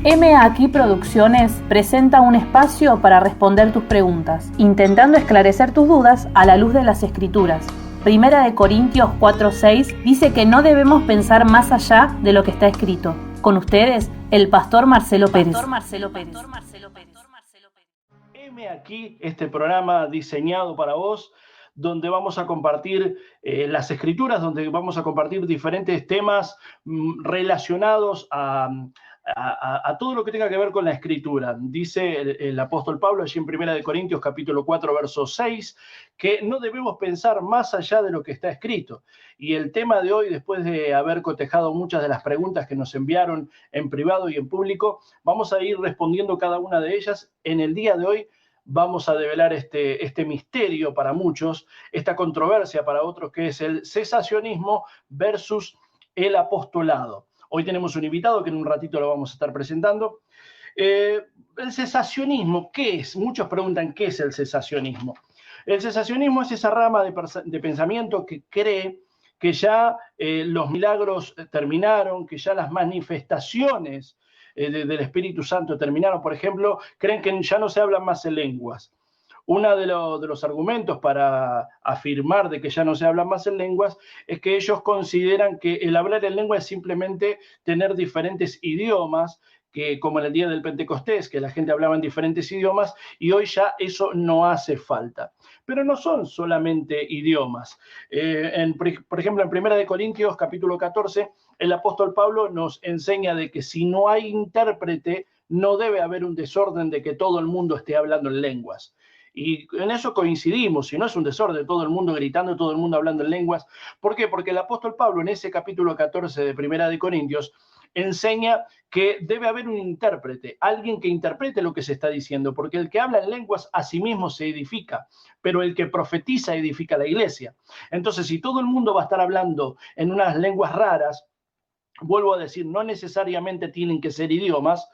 M Aquí Producciones presenta un espacio para responder tus preguntas, intentando esclarecer tus dudas a la luz de las Escrituras. Primera de Corintios 4:6 dice que no debemos pensar más allá de lo que está escrito. Con ustedes, el pastor Marcelo Pérez. M Aquí, este programa diseñado para vos, donde vamos a compartir las Escrituras, donde vamos a compartir diferentes temas relacionados a todo lo que tenga que ver con la Escritura. Dice el apóstol Pablo allí en Primera de Corintios capítulo 4, verso 6, que no debemos pensar más allá de lo que está escrito. Y el tema de hoy, después de haber cotejado muchas de las preguntas que nos enviaron en privado y en público, vamos a ir respondiendo cada una de ellas. En el día de hoy vamos a develar este misterio para muchos, esta controversia para otros, que es el cesacionismo versus el apostolado. Hoy tenemos un invitado que en un ratito lo vamos a estar presentando. El cesacionismo, ¿qué es? Muchos preguntan, ¿qué es el cesacionismo? El cesacionismo es esa rama de pensamiento que cree que ya los milagros terminaron, que ya las manifestaciones del Espíritu Santo terminaron. Por ejemplo, creen que ya no se hablan más en lenguas. Uno de los argumentos para afirmar de que ya no se habla más en lenguas es que ellos consideran que el hablar en lengua es simplemente tener diferentes idiomas, que como en el día del Pentecostés, que la gente hablaba en diferentes idiomas, y hoy ya eso no hace falta. Pero no son solamente idiomas. Por ejemplo, en Primera de Corintios, capítulo 14, el apóstol Pablo nos enseña de que si no hay intérprete, no debe haber un desorden de que todo el mundo esté hablando en lenguas. Y en eso coincidimos, si no es un desorden, todo el mundo gritando, todo el mundo hablando en lenguas. ¿Por qué? Porque el apóstol Pablo en ese capítulo 14 de Primera de Corintios enseña que debe haber un intérprete, alguien que interprete lo que se está diciendo, porque el que habla en lenguas a sí mismo se edifica, pero el que profetiza edifica la iglesia. Entonces, si todo el mundo va a estar hablando en unas lenguas raras, vuelvo a decir, no necesariamente tienen que ser idiomas,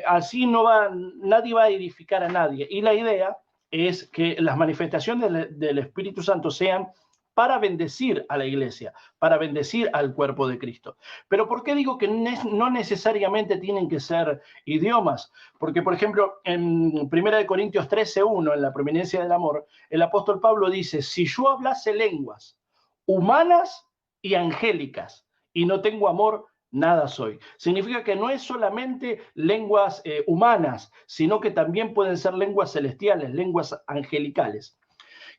así nadie va a edificar a nadie. Y la idea es que las manifestaciones del Espíritu Santo sean para bendecir a la iglesia, para bendecir al cuerpo de Cristo. Pero ¿por qué digo que no necesariamente tienen que ser idiomas? Porque, por ejemplo, en 1 Corintios 13:1, en la preeminencia del amor, el apóstol Pablo dice, si yo hablase lenguas humanas y angélicas y no tengo amor, nada soy. Significa que no es solamente lenguas humanas, sino que también pueden ser lenguas celestiales, lenguas angelicales.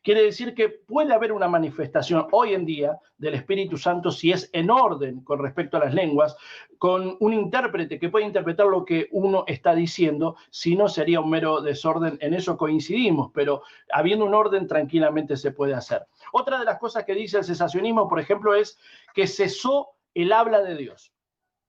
Quiere decir que puede haber una manifestación hoy en día del Espíritu Santo si es en orden con respecto a las lenguas, con un intérprete que puede interpretar lo que uno está diciendo, si no sería un mero desorden. En eso coincidimos, pero habiendo un orden tranquilamente se puede hacer. Otra de las cosas que dice el cesacionismo, por ejemplo, es que cesó el habla de Dios.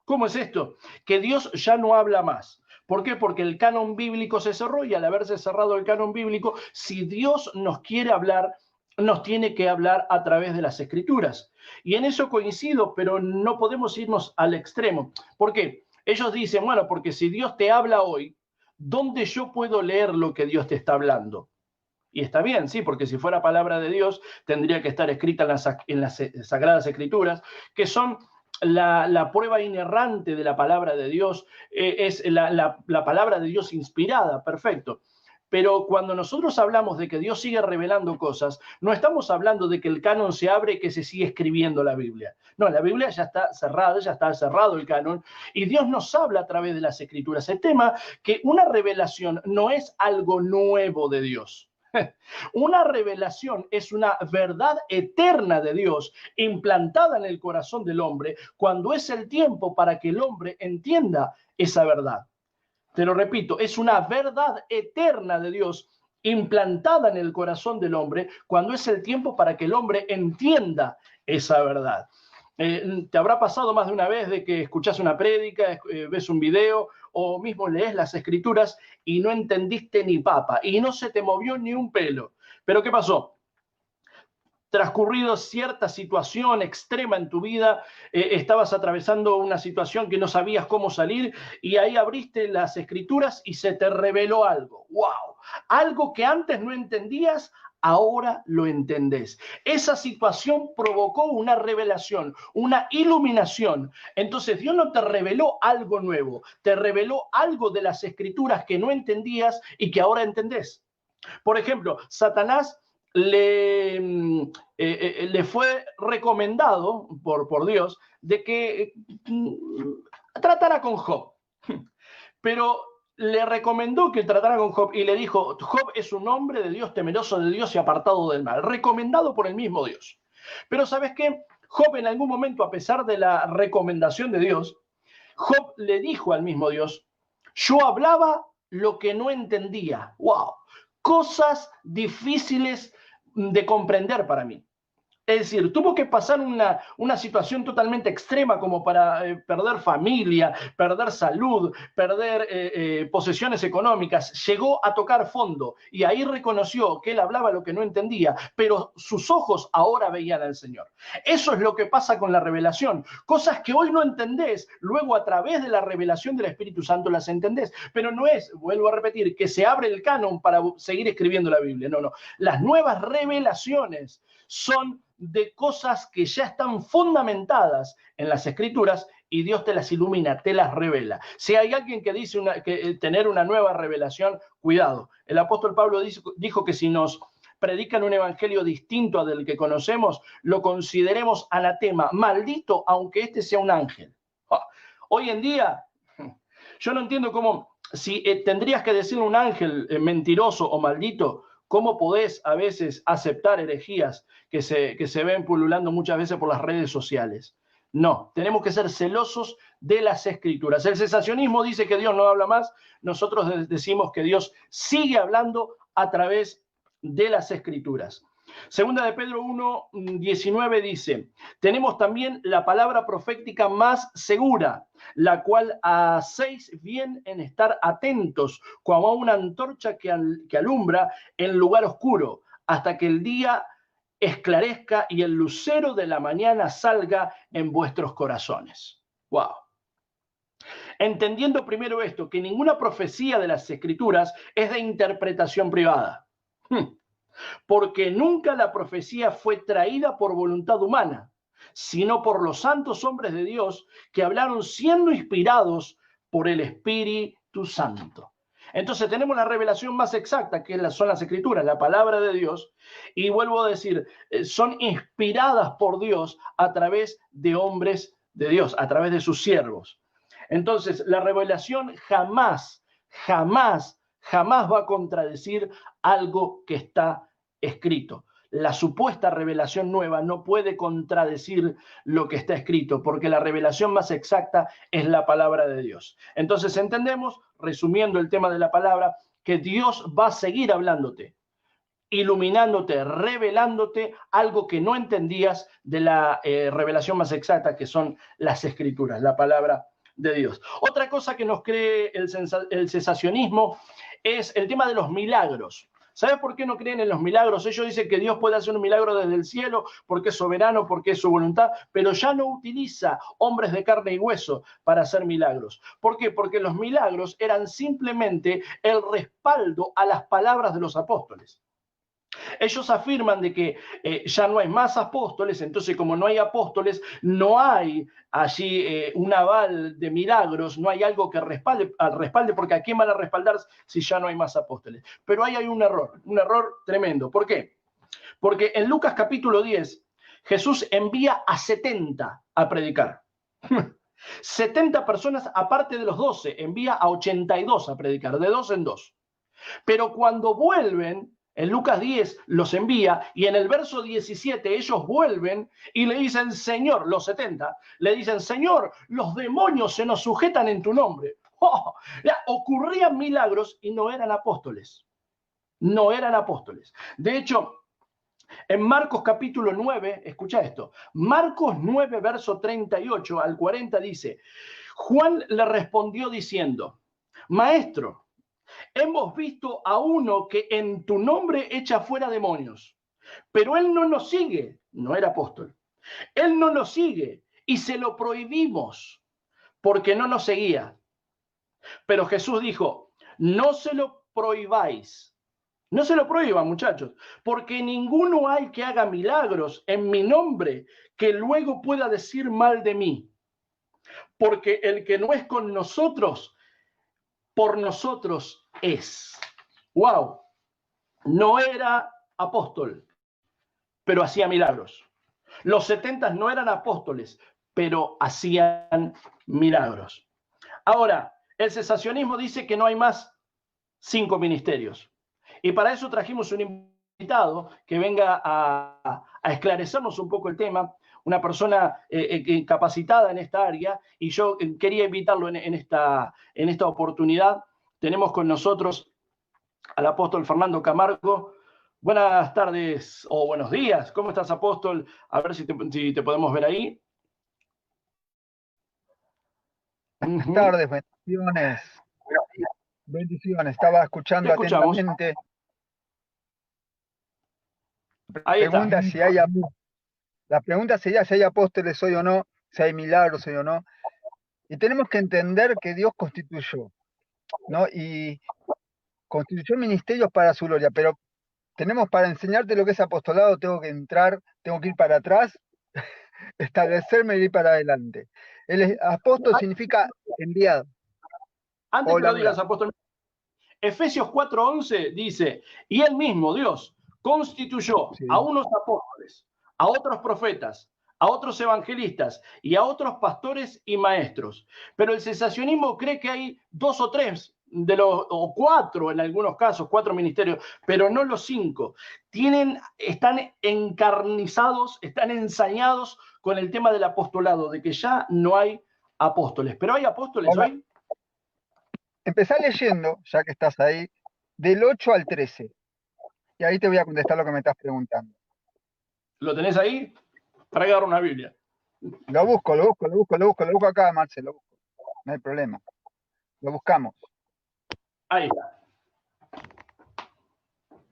¿Cómo es esto? Que Dios ya no habla más. ¿Por qué? Porque el canon bíblico se cerró y al haberse cerrado el canon bíblico, si Dios nos quiere hablar, nos tiene que hablar a través de las Escrituras. Y en eso coincido, pero no podemos irnos al extremo. ¿Por qué? Ellos dicen, bueno, porque si Dios te habla hoy, ¿dónde yo puedo leer lo que Dios te está hablando? Y está bien, sí, porque si fuera palabra de Dios, tendría que estar escrita en las Sagradas Escrituras, que son la prueba inerrante de la palabra de Dios, es la palabra de Dios inspirada, perfecto. Pero cuando nosotros hablamos de que Dios sigue revelando cosas, no estamos hablando de que el canon se abre y que se sigue escribiendo la Biblia. No, la Biblia ya está cerrada, ya está cerrado el canon, y Dios nos habla a través de las Escrituras. El tema que una revelación no es algo nuevo de Dios. Una revelación es una verdad eterna de Dios implantada en el corazón del hombre cuando es el tiempo para que el hombre entienda esa verdad. Te lo repito, es una verdad eterna de Dios implantada en el corazón del hombre cuando es el tiempo para que el hombre entienda esa verdad. Te habrá pasado más de una vez de que escuchás una prédica, ves un video o mismo lees las Escrituras y no entendiste ni papa y no se te movió ni un pelo. ¿Pero qué pasó? transcurrido cierta situación extrema en tu vida, estabas atravesando una situación que no sabías cómo salir y ahí abriste las escrituras y se te reveló algo. ¡Wow! Algo que antes no entendías, ahora lo entendés. Esa situación provocó una revelación, una iluminación. Entonces Dios no te reveló algo nuevo, te reveló algo de las escrituras que no entendías y que ahora entendés. Por ejemplo, Satanás le fue recomendado por Dios de que tratara con Job. Pero le recomendó que tratara con Job y le dijo, Job es un hombre de Dios, temeroso de Dios y apartado del mal, recomendado por el mismo Dios. Pero ¿sabes qué? Job en algún momento, a pesar de la recomendación de Dios, Job le dijo al mismo Dios, yo hablaba lo que no entendía. ¡Wow! Cosas difíciles de comprender para mí. Es decir, tuvo que pasar una situación totalmente extrema como para perder familia, perder salud, perder posesiones económicas. Llegó a tocar fondo y ahí reconoció que él hablaba lo que no entendía, pero sus ojos ahora veían al Señor. Eso es lo que pasa con la revelación. Cosas que hoy no entendés, luego a través de la revelación del Espíritu Santo las entendés. Pero no es, vuelvo a repetir, que se abre el canon para seguir escribiendo la Biblia. No, no. Las nuevas revelaciones son de cosas que ya están fundamentadas en las escrituras y Dios te las ilumina, te las revela. Si hay alguien que dice que tener una nueva revelación, cuidado. El apóstol Pablo dijo que si nos predican un evangelio distinto al que conocemos, lo consideremos anatema, maldito, aunque este sea un ángel. Hoy en día, yo no entiendo cómo, si tendrías que decirle a un ángel mentiroso o maldito, ¿cómo podés a veces aceptar herejías que se ven pululando muchas veces por las redes sociales? No, tenemos que ser celosos de las escrituras. El cesacionismo dice que Dios no habla más, nosotros decimos que Dios sigue hablando a través de las escrituras. Segunda de Pedro 1:19 dice, tenemos también la palabra profética más segura, la cual hacéis bien en estar atentos como a una antorcha que alumbra en lugar oscuro, hasta que el día esclarezca y el lucero de la mañana salga en vuestros corazones. ¡Wow! Entendiendo primero esto, que ninguna profecía de las escrituras es de interpretación privada. Porque nunca la profecía fue traída por voluntad humana, sino por los santos hombres de Dios que hablaron siendo inspirados por el Espíritu Santo. Entonces tenemos la revelación más exacta, que son las escrituras, la palabra de Dios, y vuelvo a decir, son inspiradas por Dios a través de hombres de Dios, a través de sus siervos. Entonces la revelación jamás va a contradecir algo que está escrito. La supuesta revelación nueva no puede contradecir lo que está escrito, porque la revelación más exacta es la palabra de Dios. Entonces entendemos, resumiendo el tema de la palabra, que Dios va a seguir hablándote, iluminándote, revelándote algo que no entendías de la revelación más exacta, que son las escrituras, la palabra de Dios. Otra cosa que nos cree el cesacionismo es el tema de los milagros. ¿Sabes por qué no creen en los milagros? Ellos dicen que Dios puede hacer un milagro desde el cielo porque es soberano, porque es su voluntad, pero ya no utiliza hombres de carne y hueso para hacer milagros. ¿Por qué? Porque los milagros eran simplemente el respaldo a las palabras de los apóstoles. Ellos afirman de que ya no hay más apóstoles, entonces como no hay apóstoles, no hay allí un aval de milagros, no hay algo que respalde, porque ¿a quién van a respaldar si ya no hay más apóstoles? Pero ahí hay un error tremendo. ¿Por qué? Porque en Lucas capítulo 10, Jesús envía a 70 a predicar. 70 personas, aparte de los 12, envía a 82 a predicar, de 2 en 2. Pero cuando vuelven, en Lucas 10 los envía y en el verso 17 ellos vuelven y le dicen, Señor, los 70, le dicen, Señor, los demonios se nos sujetan en tu nombre. Ocurrían milagros y no eran apóstoles. No eran apóstoles. De hecho, en Marcos capítulo 9, escucha esto, Marcos 9, verso 38 al 40 dice, Juan le respondió diciendo, Maestro, hemos visto a uno que en tu nombre echa fuera demonios Pero él no nos sigue, no era apóstol. Él no nos sigue y se lo prohibimos porque no nos seguía. Pero Jesús dijo, no se lo prohibáis. No se lo prohíban, muchachos, porque ninguno hay que haga milagros en mi nombre que luego pueda decir mal de mí. Porque el que no es con nosotros, por nosotros es. ¡Wow! No era apóstol, pero hacía milagros. Los 70 no eran apóstoles, pero hacían milagros. Ahora, el cesacionismo dice que no hay más 5 ministerios. Y para eso trajimos un invitado que venga a esclarecernos un poco el tema, una persona capacitada en esta área, y yo quería invitarlo en esta oportunidad. Tenemos con nosotros al apóstol Fernando Camargo. Buenas tardes o buenos días. ¿Cómo estás, apóstol? A ver si te podemos ver ahí. Buenas tardes, bendiciones. Bendiciones, estaba escuchando atentamente. Ahí pregunta está. Si hay, la pregunta sería si hay apóstoles hoy o no, si hay milagros hoy o no. Y tenemos que entender que Dios constituyó, ¿no? Y constituyó ministerios para su gloria, pero tenemos, para enseñarte lo que es apostolado, tengo que ir para atrás, establecerme y ir para adelante. El apóstol significa enviado. Antes que lo digas, apóstol, Efesios 4:11 dice, y él mismo, Dios, constituyó a unos apóstoles, a otros profetas, a otros evangelistas y a otros pastores y maestros. Pero el cesacionismo cree que hay 2 o 3 o 4 en algunos casos, 4 ministerios, pero no los 5. Están encarnizados, están ensañados con el tema del apostolado, de que ya no hay apóstoles. ¿Pero hay apóstoles hoy? Empezá leyendo, ya que estás ahí, del 8 al 13. Y ahí te voy a contestar lo que me estás preguntando. ¿Lo tenés ahí? Para agarrar una Biblia. Lo busco acá, Marce, lo busco. No hay problema. Lo buscamos. Ahí está.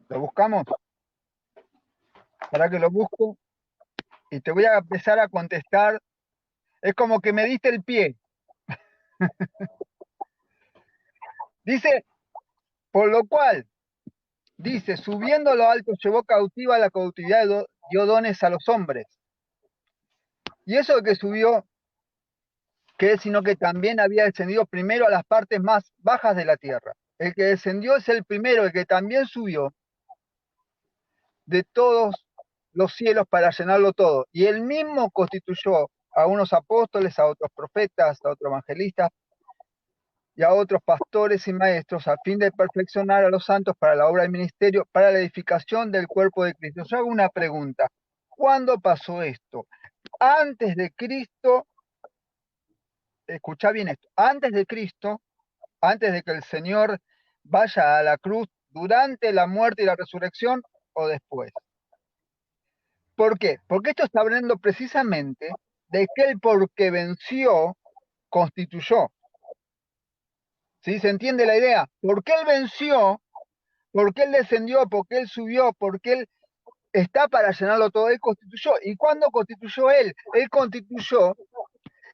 ¿Lo buscamos? Para que lo busco. Y te voy a empezar a contestar. Es como que me diste el pie. Dice, por lo cual, dice, subiendo a lo alto, llevó cautiva la cautividad y dio dones a los hombres. Y eso que subió, que es sino que también había descendido primero a las partes más bajas de la tierra. El que descendió es el primero, el que también subió de todos los cielos para llenarlo todo. Y él mismo constituyó a unos apóstoles, a otros profetas, a otros evangelistas y a otros pastores y maestros a fin de perfeccionar a los santos para la obra del ministerio, para la edificación del cuerpo de Cristo. Yo hago una pregunta. ¿Cuándo pasó esto? Antes de Cristo, escuchá bien esto, antes de Cristo, antes de que el Señor vaya a la cruz, durante la muerte y la resurrección o después. ¿Por qué? Porque esto está hablando precisamente de que él, porque venció, constituyó. ¿Sí? ¿Se entiende la idea? Porque él venció, porque él descendió, porque él subió, porque él está para llenarlo todo, él constituyó. ¿Y cuándo constituyó él? Él constituyó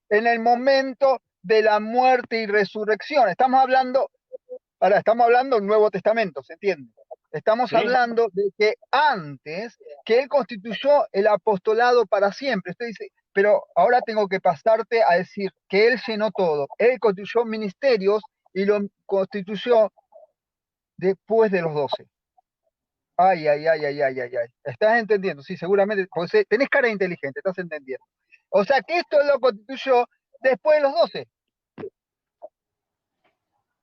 en el momento de la muerte y resurrección. Estamos hablando del Nuevo Testamento, ¿se entiende? Estamos hablando de que antes que él constituyó el apostolado para siempre. Usted dice, pero ahora tengo que pasarte a decir que él llenó todo. Él constituyó ministerios y lo constituyó después de los 12. Ay. ¿Estás entendiendo? Sí, seguramente, porque tenés cara de inteligente, estás entendiendo. O sea que esto lo constituyó después de los 12.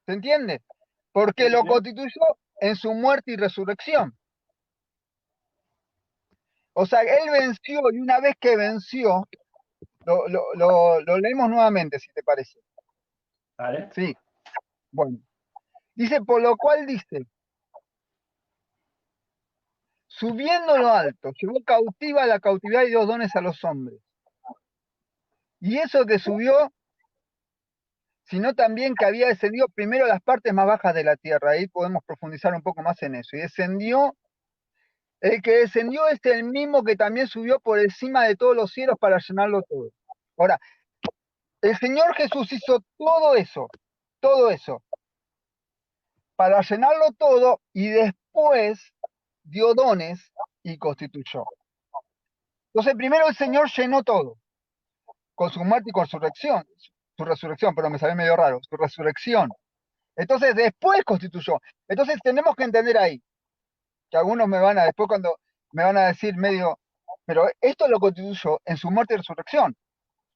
¿Se entiende? Porque lo constituyó en su muerte y resurrección. O sea, él venció, y una vez que venció, lo leemos nuevamente, si te parece. ¿Vale? Sí. Bueno. Dice, por lo cual dice, subiendo lo alto, llevó cautiva la cautividad y dio dones a los hombres. Y eso que subió, sino también que había descendido primero a las partes más bajas de la tierra. Ahí podemos profundizar un poco más en eso. Y descendió El que descendió es el mismo que también subió por encima de todos los cielos para llenarlo todo. Ahora, el Señor Jesús hizo todo eso, para llenarlo todo y después dio dones y constituyó. Entonces, primero el Señor llenó todo, con su muerte y con su resurrección, pero me salió medio raro, su resurrección. Entonces, después constituyó. Entonces, tenemos que entender ahí, que algunos después cuando me van a decir medio, pero esto lo constituyó en su muerte y resurrección.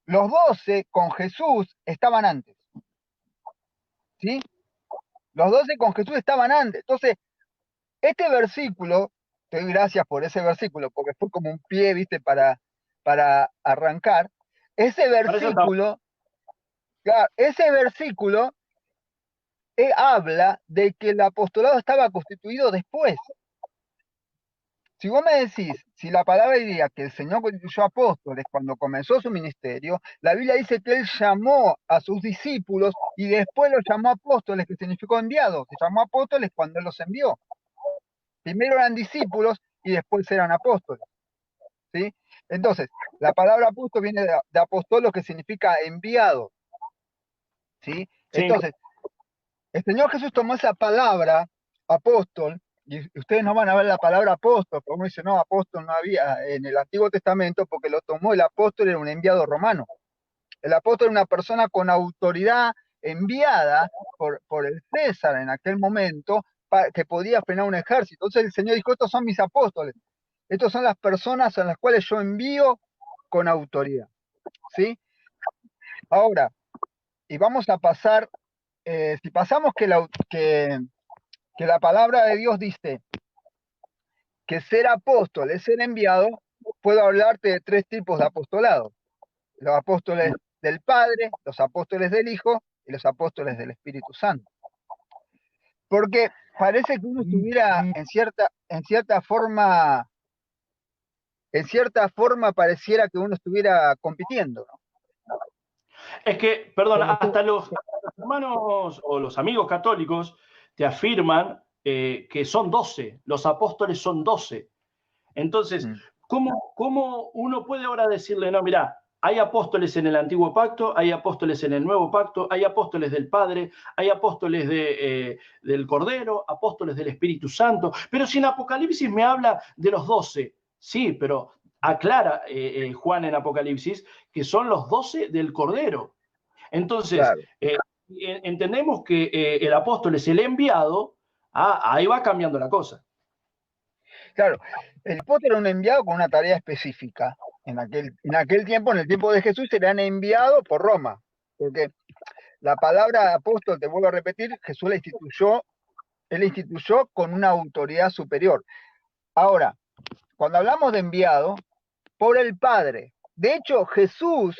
Los 12 con Jesús estaban antes, ¿sí? Los 12 con Jesús estaban antes. Entonces, este versículo, te doy gracias por ese versículo, porque fue como un pie, ¿viste? Para arrancar. Ese versículo, claro, habla de que el apostolado estaba constituido después. Si vos me decís, si la palabra diría que el Señor constituyó apóstoles cuando comenzó su ministerio, la Biblia dice que Él llamó a sus discípulos y después los llamó apóstoles, que significó enviados. Se llamó apóstoles cuando Él los envió. Primero eran discípulos y después eran apóstoles, ¿sí? Entonces, la palabra apóstol viene de apostolos, que significa enviado, ¿sí? Entonces, el Señor Jesús tomó esa palabra, apóstol, y ustedes no van a ver la palabra apóstol, porque uno dice, no, apóstol no había en el Antiguo Testamento, porque lo tomó, el apóstol era un enviado romano. El apóstol era una persona con autoridad enviada por el César en aquel momento, que podía frenar un ejército. Entonces el Señor dijo, estos son mis apóstoles, estos son las personas a las cuales yo envío con autoridad, ¿sí? Ahora, y vamos a pasar, si pasamos que la palabra de Dios dice que ser apóstol es ser enviado, puedo hablarte de 3 tipos de apostolado. Los apóstoles del Padre, los apóstoles del Hijo y los apóstoles del Espíritu Santo. Porque parece que uno estuviera en cierta forma pareciera que uno estuviera compitiendo, ¿no? Es que, perdón, hasta los hermanos o los amigos católicos te afirman que son 12, los apóstoles son 12. Entonces, ¿cómo uno puede ahora decirle, no, mirá, hay apóstoles en el Antiguo Pacto, hay apóstoles en el Nuevo Pacto, hay apóstoles del Padre, hay apóstoles del Cordero, apóstoles del Espíritu Santo, pero si en Apocalipsis me habla de los 12, sí, pero aclara Juan en Apocalipsis que son los 12 del Cordero. Entonces, claro, entendemos que el apóstol es el enviado, ahí va cambiando la cosa. Claro, el apóstol era un enviado con una tarea específica. En aquel tiempo, en el tiempo de Jesús, eran enviados por Roma, porque la palabra apóstol, te vuelvo a repetir, Jesús la instituyó con una autoridad superior. Ahora, cuando hablamos de enviado, por el Padre. De hecho, Jesús,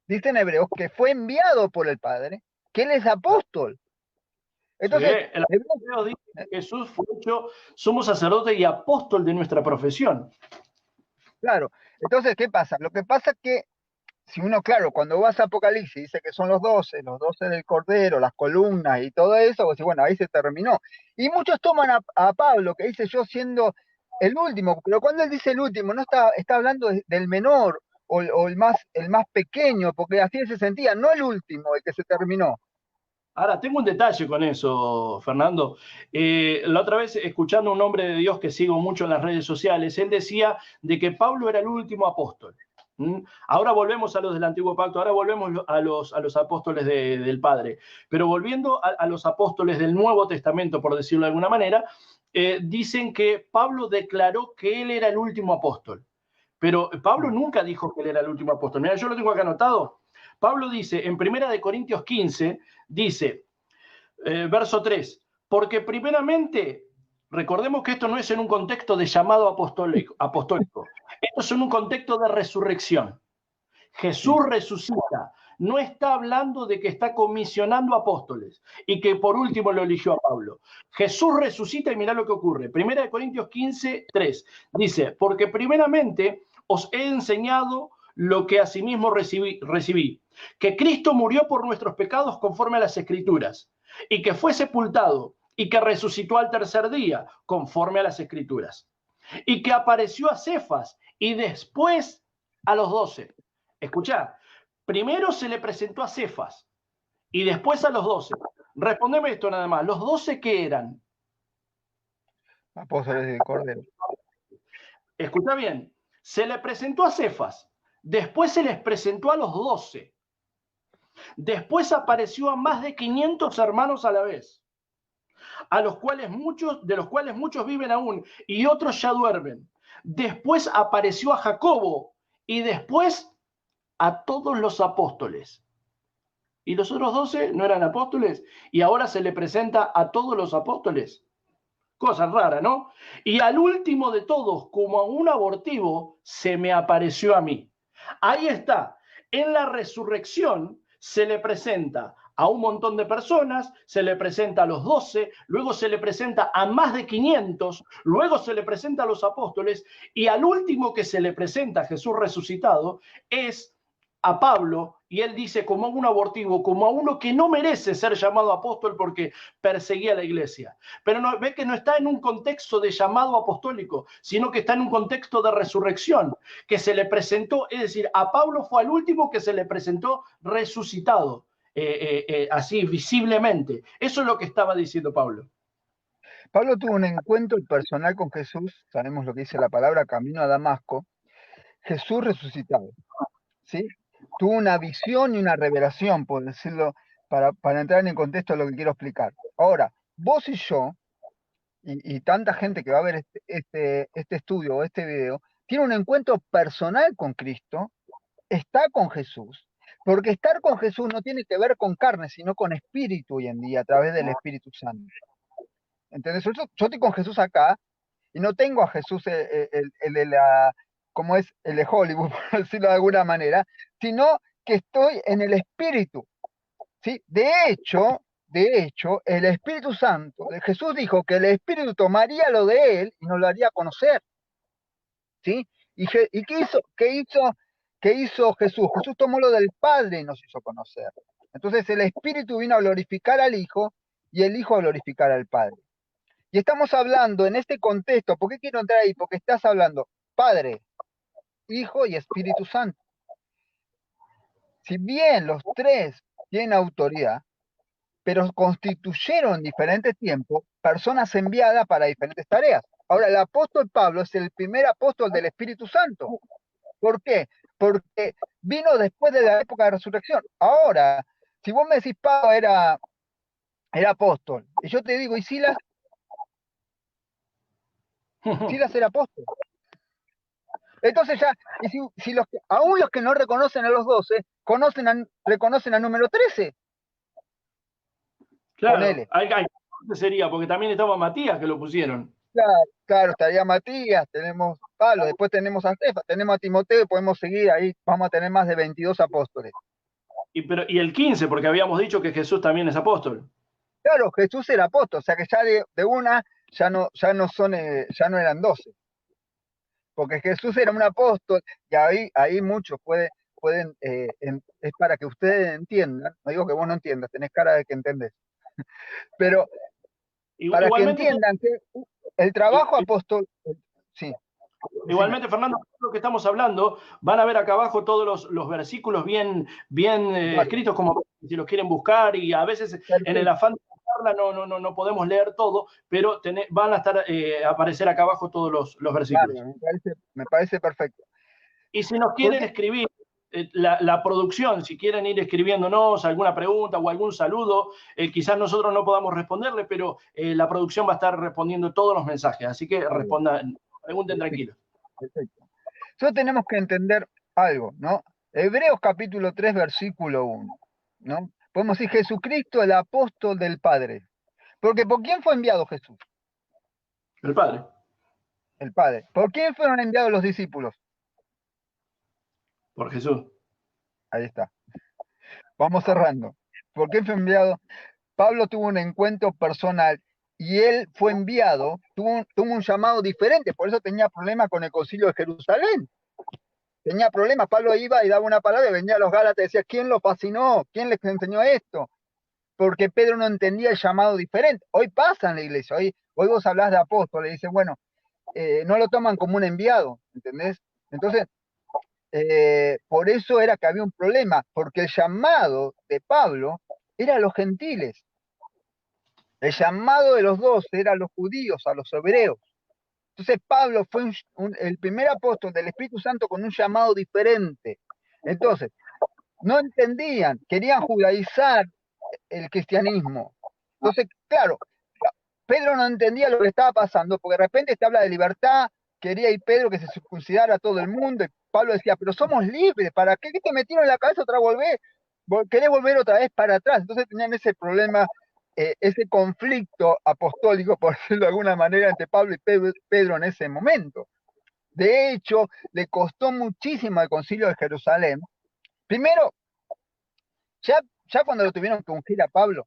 dice en Hebreos, que fue enviado por el Padre, que Él es apóstol. Entonces, sí, el Hebreo dice que Jesús fue hecho sumo sacerdote y apóstol de nuestra profesión. Claro. Entonces, ¿qué pasa? Lo que pasa es que, si uno, claro, cuando vas a Apocalipsis, dice que son los 12 del Cordero, las columnas y todo eso, pues bueno, ahí se terminó. Y muchos toman a Pablo, que dice yo siendo el último, pero cuando él dice el último, no está hablando del menor o el más pequeño, porque así se sentía, no el último, el que se terminó. Ahora, tengo un detalle con eso, Fernando. La otra vez, escuchando a un hombre de Dios que sigo mucho en las redes sociales, él decía de que Pablo era el último apóstol. Ahora volvemos a los del Antiguo Pacto, ahora volvemos a los apóstoles del Padre. Pero volviendo a los apóstoles del Nuevo Testamento, por decirlo de alguna manera, dicen que Pablo declaró que él era el último apóstol. Pero Pablo nunca dijo que él era el último apóstol. Mira, yo lo tengo acá anotado. Pablo dice, en 1 Corintios 15, dice, verso 3, porque primeramente, recordemos que esto no es en un contexto de llamado apostólico, esto es en un contexto de resurrección. Jesús resucita, no está hablando de que está comisionando apóstoles y que por último lo eligió a Pablo. Jesús resucita y mirá lo que ocurre. 1 Corintios 15, 3, dice, porque primeramente os he enseñado lo que asimismo recibí, que Cristo murió por nuestros pecados conforme a las Escrituras, y que fue sepultado, y que resucitó al tercer día, conforme a las Escrituras. y que apareció a Cefas y después a los 12. Escuchá, primero se le presentó a Cefas y después a los 12. Respondeme esto nada más. ¿Los 12 qué eran? Apóstoles del Cordero. Escucha bien. Se le presentó a Cefas, después se les presentó a los 12. Después apareció a más de 500 hermanos a la vez, de los cuales muchos viven aún y otros ya duermen. Después apareció a Jacobo y después a todos los apóstoles. ¿Y los otros 12 no eran apóstoles? Y ahora se le presenta a todos los apóstoles. Cosa rara, ¿no? Y al último de todos, como a un abortivo, se me apareció a mí. Ahí está. En la resurrección se le presenta a un montón de personas, se le presenta a los 12, luego se le presenta a más de 500, luego se le presenta a los apóstoles, y al último que se le presenta a Jesús resucitado es a Pablo, y él dice como a un abortivo, como a uno que no merece ser llamado apóstol porque perseguía a la iglesia. Pero no, ve que no está en un contexto de llamado apostólico, sino que está en un contexto de resurrección, que se le presentó, es decir, a Pablo fue al último que se le presentó resucitado, así visiblemente. Eso es lo que estaba diciendo Pablo. Pablo tuvo un encuentro personal con Jesús, sabemos lo que dice la palabra, camino a Damasco, Jesús resucitado, ¿sí? Tuvo una visión y una revelación, por decirlo, para entrar en el contexto de lo que quiero explicar. Ahora, vos y yo, y tanta gente que va a ver este estudio o este video, tiene un encuentro personal con Cristo, está con Jesús, porque estar con Jesús no tiene que ver con carne, sino con espíritu hoy en día, a través del Espíritu Santo. ¿Entendés? Yo estoy con Jesús acá, y no tengo a Jesús el de la, como es el de Hollywood, por decirlo de alguna manera, sino que estoy en el Espíritu, ¿sí? De hecho, el Espíritu Santo, Jesús dijo que el Espíritu tomaría lo de él y nos lo haría conocer, ¿sí? ¿Y qué hizo Jesús? Jesús tomó lo del Padre y nos hizo conocer. Entonces el Espíritu vino a glorificar al Hijo y el Hijo a glorificar al Padre. Y estamos hablando en este contexto, ¿por qué quiero entrar ahí? Porque estás hablando Padre, Hijo y Espíritu Santo. Si bien los tres tienen autoridad, pero constituyeron en diferentes tiempos personas enviadas para diferentes tareas. Ahora, el apóstol Pablo es el primer apóstol del Espíritu Santo. ¿Por qué? Porque vino después de la época de resurrección. Ahora, si vos me decís Pablo era apóstol, y yo te digo, ¿y Silas? Silas era apóstol. Entonces ya, y si aún los que no reconocen a los 12, reconocen al número 13. Claro, hay sería, porque también estaba Matías que lo pusieron. Claro, estaría Matías, tenemos Pablo, después tenemos a Estefa, tenemos a Timoteo, podemos seguir ahí, vamos a tener más de 22 apóstoles. Y el 15, porque habíamos dicho que Jesús también es apóstol. Claro, Jesús era apóstol, o sea que ya de una ya no eran 12. Porque Jesús era un apóstol, y ahí muchos pueden es para que ustedes entiendan, no digo que vos no entiendas, tenés cara de que entendés, pero para que entiendan que el trabajo apóstol, sí. Igualmente, Fernando, lo que estamos hablando, van a ver acá abajo todos los versículos bien escritos, como si los quieren buscar, y a veces en el afán de buscarla no podemos leer todo, pero van a aparecer acá abajo todos los versículos. Claro, me parece perfecto. Y si nos quieren escribir, la producción, si quieren ir escribiéndonos alguna pregunta o algún saludo, quizás nosotros no podamos responderle, pero la producción va a estar respondiendo todos los mensajes, así que pregunten tranquilos. Perfecto. Solo tenemos que entender algo, ¿no? Hebreos capítulo 3, versículo 1, ¿no? Podemos decir Jesucristo, el apóstol del Padre. Porque ¿por quién fue enviado Jesús? El Padre. El Padre. ¿Por quién fueron enviados los discípulos? Por Jesús. Ahí está. Vamos cerrando. ¿Por qué fue enviado? Pablo tuvo un encuentro personal y él fue enviado, tuvo un llamado diferente, por eso tenía problemas con el concilio de Jerusalén. Tenía problemas, Pablo iba y daba una palabra y venía a los Gálatas y decía, ¿quién lo fascinó? ¿Quién les enseñó esto? Porque Pedro no entendía el llamado diferente. Hoy pasa en la iglesia, hoy vos hablás de apóstoles y dices, bueno, no lo toman como un enviado, ¿entendés? Entonces, por eso era que había un problema, porque el llamado de Pablo era a los gentiles. El llamado de los dos era a los judíos, a los hebreos. Entonces Pablo fue el primer apóstol del Espíritu Santo con un llamado diferente. Entonces, no entendían, querían judaizar el cristianismo. Entonces, claro, Pedro no entendía lo que estaba pasando, porque de repente te habla de libertad, quería ir Pedro que se circuncidara a todo el mundo, y Pablo decía, pero somos libres, ¿para qué te metieron en la cabeza otra vez? ¿Querés volver otra vez para atrás? Entonces tenían ese problema, ese conflicto apostólico, por decirlo de alguna manera, entre Pablo y Pedro en ese momento. De hecho, le costó muchísimo al Concilio de Jerusalén. Primero, ya cuando lo tuvieron que ungir a Pablo,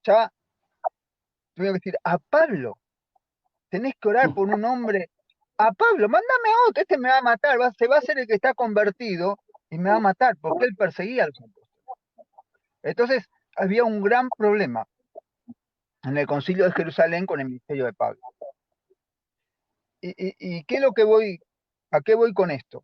ya tuvieron que decir, a Pablo, tenés que orar por un hombre, a Pablo, mándame otro, este me va a matar, se va a hacer el que está convertido y me va a matar, porque él perseguía a los apóstoles. Entonces, había un gran problema en el Concilio de Jerusalén con el ministerio de Pablo. ¿Y qué es lo que a qué voy con esto?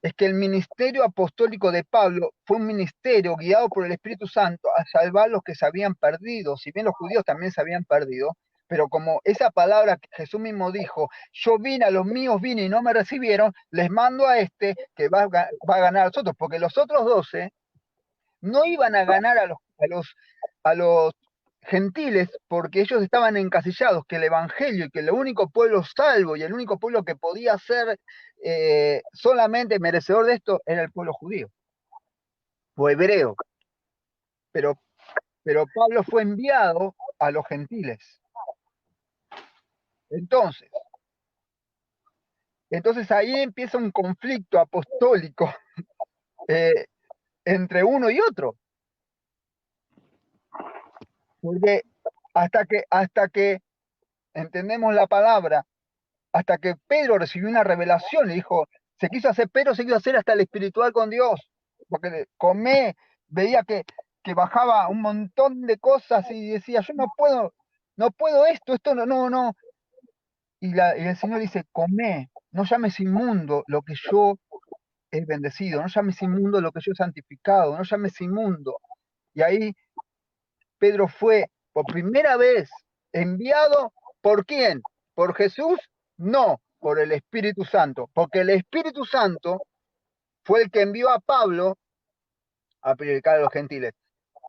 Es que el ministerio apostólico de Pablo fue un ministerio guiado por el Espíritu Santo a salvar los que se habían perdido, si bien los judíos también se habían perdido, pero como esa palabra que Jesús mismo dijo, yo vine, a los míos vine y no me recibieron, les mando a este que va a ganar a los otros, porque los otros 12 no iban a ganar a los gentiles porque ellos estaban encasillados, que el evangelio y que el único pueblo salvo y el único pueblo que podía ser solamente merecedor de esto era el pueblo judío o hebreo. Pero Pablo fue enviado a los gentiles. Entonces ahí empieza un conflicto apostólico entre uno y otro. Porque hasta que entendemos la palabra, hasta que Pedro recibió una revelación y dijo, Pedro se quiso hacer hasta el espiritual con Dios, porque veía que bajaba un montón de cosas y decía, yo no puedo esto no. Y el Señor dice, comé, no llames inmundo lo que yo he bendecido, no llames inmundo lo que yo he santificado, no llames inmundo. Y ahí Pedro fue por primera vez enviado, ¿por quién? ¿Por Jesús? No, por el Espíritu Santo, porque el Espíritu Santo fue el que envió a Pablo a predicar a los gentiles.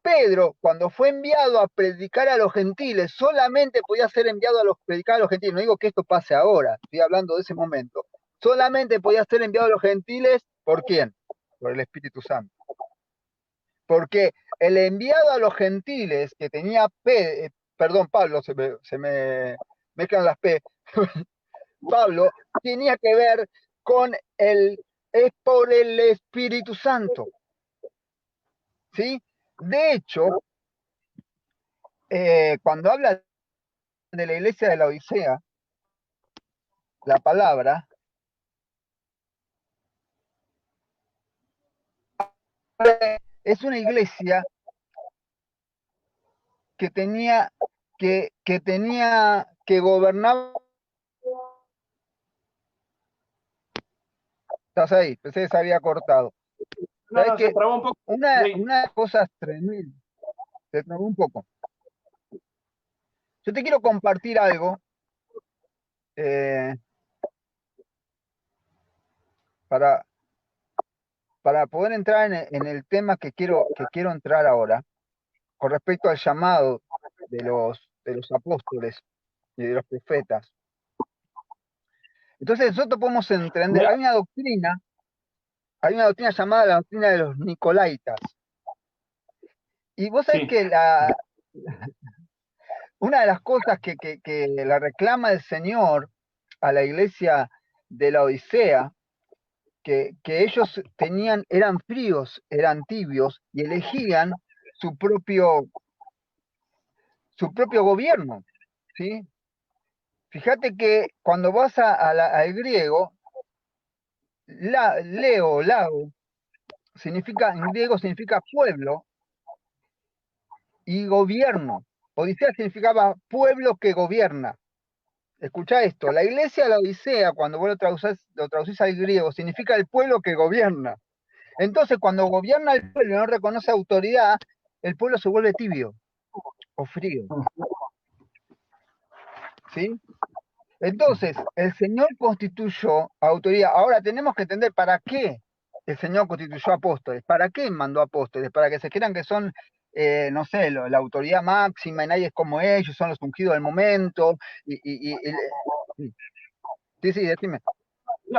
Pedro, cuando fue enviado a predicar a los gentiles, solamente podía ser enviado a predicar a los gentiles. No digo que esto pase ahora, estoy hablando de ese momento. Solamente podía ser enviado a los gentiles, ¿por quién? Por el Espíritu Santo. Porque el enviado a los gentiles que tenía Pablo, se me mezclan las P, Pablo, tenía que ver con es por el Espíritu Santo. ¿Sí? De hecho, cuando habla de la iglesia de la Odisea, la palabra es una iglesia que tenía que gobernar. Estás ahí, pensé que se había cortado. No, se trabó un poco. Una cosa tremenda, se trabó un poco. Yo te quiero compartir algo para poder entrar en el tema que quiero entrar ahora, con respecto al llamado de los apóstoles y de los profetas. Entonces nosotros podemos entender, hay una doctrina llamada la doctrina de los Nicolaitas. Y vos sabés que una de las cosas que la reclama el Señor a la iglesia de la Odisea, que ellos eran fríos, eran tibios y elegían su propio gobierno, ¿sí? Fíjate que cuando vas al griego, lago, en griego significa pueblo y gobierno. Odisea significaba pueblo que gobierna. Escuchá esto, la iglesia de la Odisea, cuando vos lo traducís al griego, significa el pueblo que gobierna. Entonces, cuando gobierna el pueblo y no reconoce autoridad, el pueblo se vuelve tibio o frío. ¿Sí? Entonces, el Señor constituyó autoridad. Ahora tenemos que entender para qué el Señor constituyó apóstoles. ¿Para qué mandó apóstoles? Para que se crean que son, no sé, la autoridad máxima y nadie es como ellos, son los ungidos del momento. Sí, decime.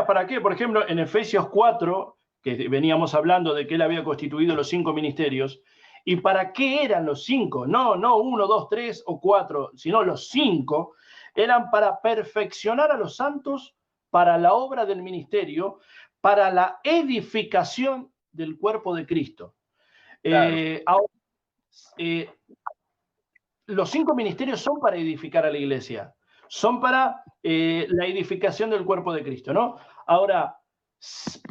¿Para qué? Por ejemplo, en Efesios 4, que veníamos hablando de que él había constituido los 5 ministerios, ¿y para qué eran los 5? No 1, 2, 3 o 4, sino los 5, eran para perfeccionar a los santos para la obra del ministerio, para la edificación del cuerpo de Cristo. Claro. Ahora, los 5 ministerios son para edificar a la iglesia, son para la edificación del cuerpo de Cristo, ¿no? Ahora, si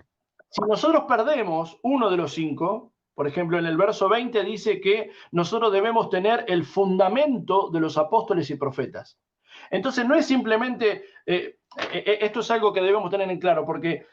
nosotros perdemos uno de los 5, por ejemplo, en el verso 20 dice que nosotros debemos tener el fundamento de los apóstoles y profetas. Entonces, no es simplemente, esto es algo que debemos tener en claro, porque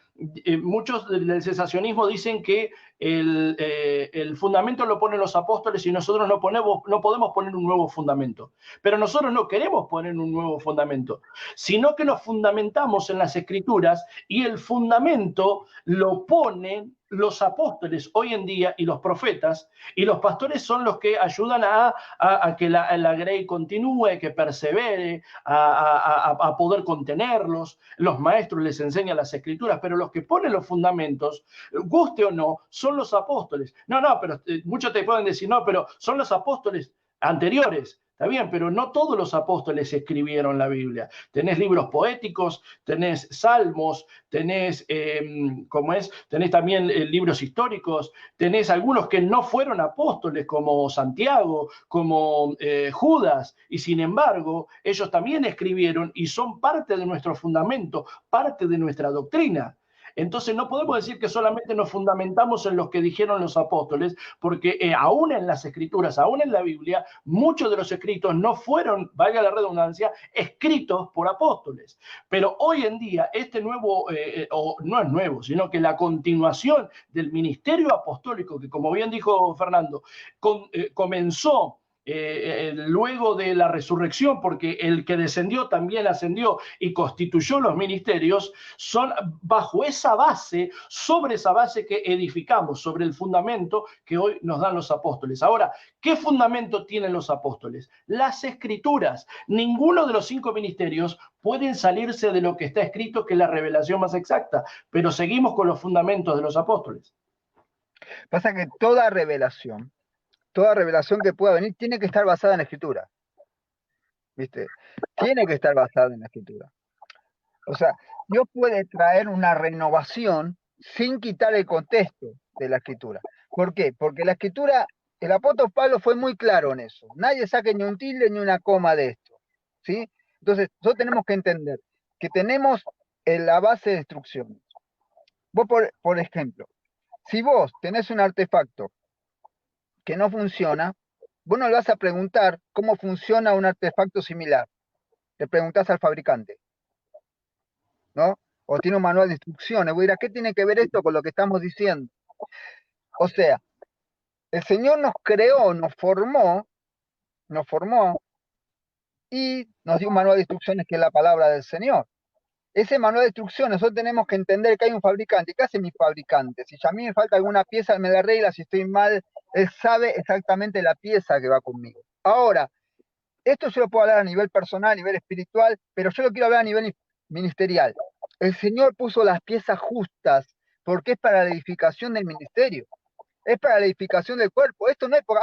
muchos del cesacionismo dicen que el fundamento lo ponen los apóstoles y nosotros no podemos poner un nuevo fundamento. Pero nosotros no queremos poner un nuevo fundamento, sino que nos fundamentamos en las Escrituras y el fundamento lo ponen los apóstoles hoy en día y los profetas, y los pastores son los que ayudan a que la grey continúe, que persevere, a poder contenerlos. Los maestros les enseñan las Escrituras, pero los que ponen los fundamentos, guste o no, son los apóstoles. No, pero muchos te pueden decir, no, pero son los apóstoles anteriores. Está bien, pero no todos los apóstoles escribieron la Biblia. Tenés libros poéticos, tenés salmos, tenés, tenés también libros históricos, tenés algunos que no fueron apóstoles, como Santiago, como Judas, y sin embargo, ellos también escribieron y son parte de nuestro fundamento, parte de nuestra doctrina. Entonces no podemos decir que solamente nos fundamentamos en los que dijeron los apóstoles, porque aún en las Escrituras, aún en la Biblia, muchos de los escritos no fueron, valga la redundancia, escritos por apóstoles. Pero hoy en día este nuevo, o no es nuevo, sino que la continuación del ministerio apostólico, que como bien dijo Fernando, comenzó luego de la resurrección, porque el que descendió también ascendió y constituyó los ministerios, son bajo esa base, sobre esa base que edificamos, sobre el fundamento que hoy nos dan los apóstoles. Ahora, ¿qué fundamento tienen los apóstoles? Las Escrituras. Ninguno de los 5 ministerios pueden salirse de lo que está escrito, que es la revelación más exacta, pero seguimos con los fundamentos de los apóstoles. Pasa que toda revelación que pueda venir tiene que estar basada en la Escritura. ¿Viste? Tiene que estar basada en la Escritura. O sea, Dios puede traer una renovación sin quitar el contexto de la Escritura. ¿Por qué? Porque la Escritura, el apóstol Pablo fue muy claro en eso. Nadie saque ni un tilde ni una coma de esto. ¿Sí? Entonces, nosotros tenemos que entender que tenemos la base de instrucciones. Vos, por ejemplo, si vos tenés un artefacto que no funciona, vos no le vas a preguntar cómo funciona un artefacto similar. Le preguntás al fabricante, ¿no? O tiene un manual de instrucciones. Voy a ir, ¿a qué tiene que ver esto con lo que estamos diciendo? O sea, el Señor nos creó, nos formó y nos dio un manual de instrucciones que es la palabra del Señor. Ese manual de instrucciones, nosotros tenemos que entender que hay un fabricante. ¿Qué hace mi fabricante? Si a mí me falta alguna pieza, él me la arregla. Si estoy mal, él sabe exactamente la pieza que va conmigo. Ahora, esto yo lo puedo hablar a nivel personal, a nivel espiritual, pero yo lo quiero hablar a nivel ministerial. El Señor puso las piezas justas porque es para la edificación del ministerio, es para la edificación del cuerpo. Esto no es por,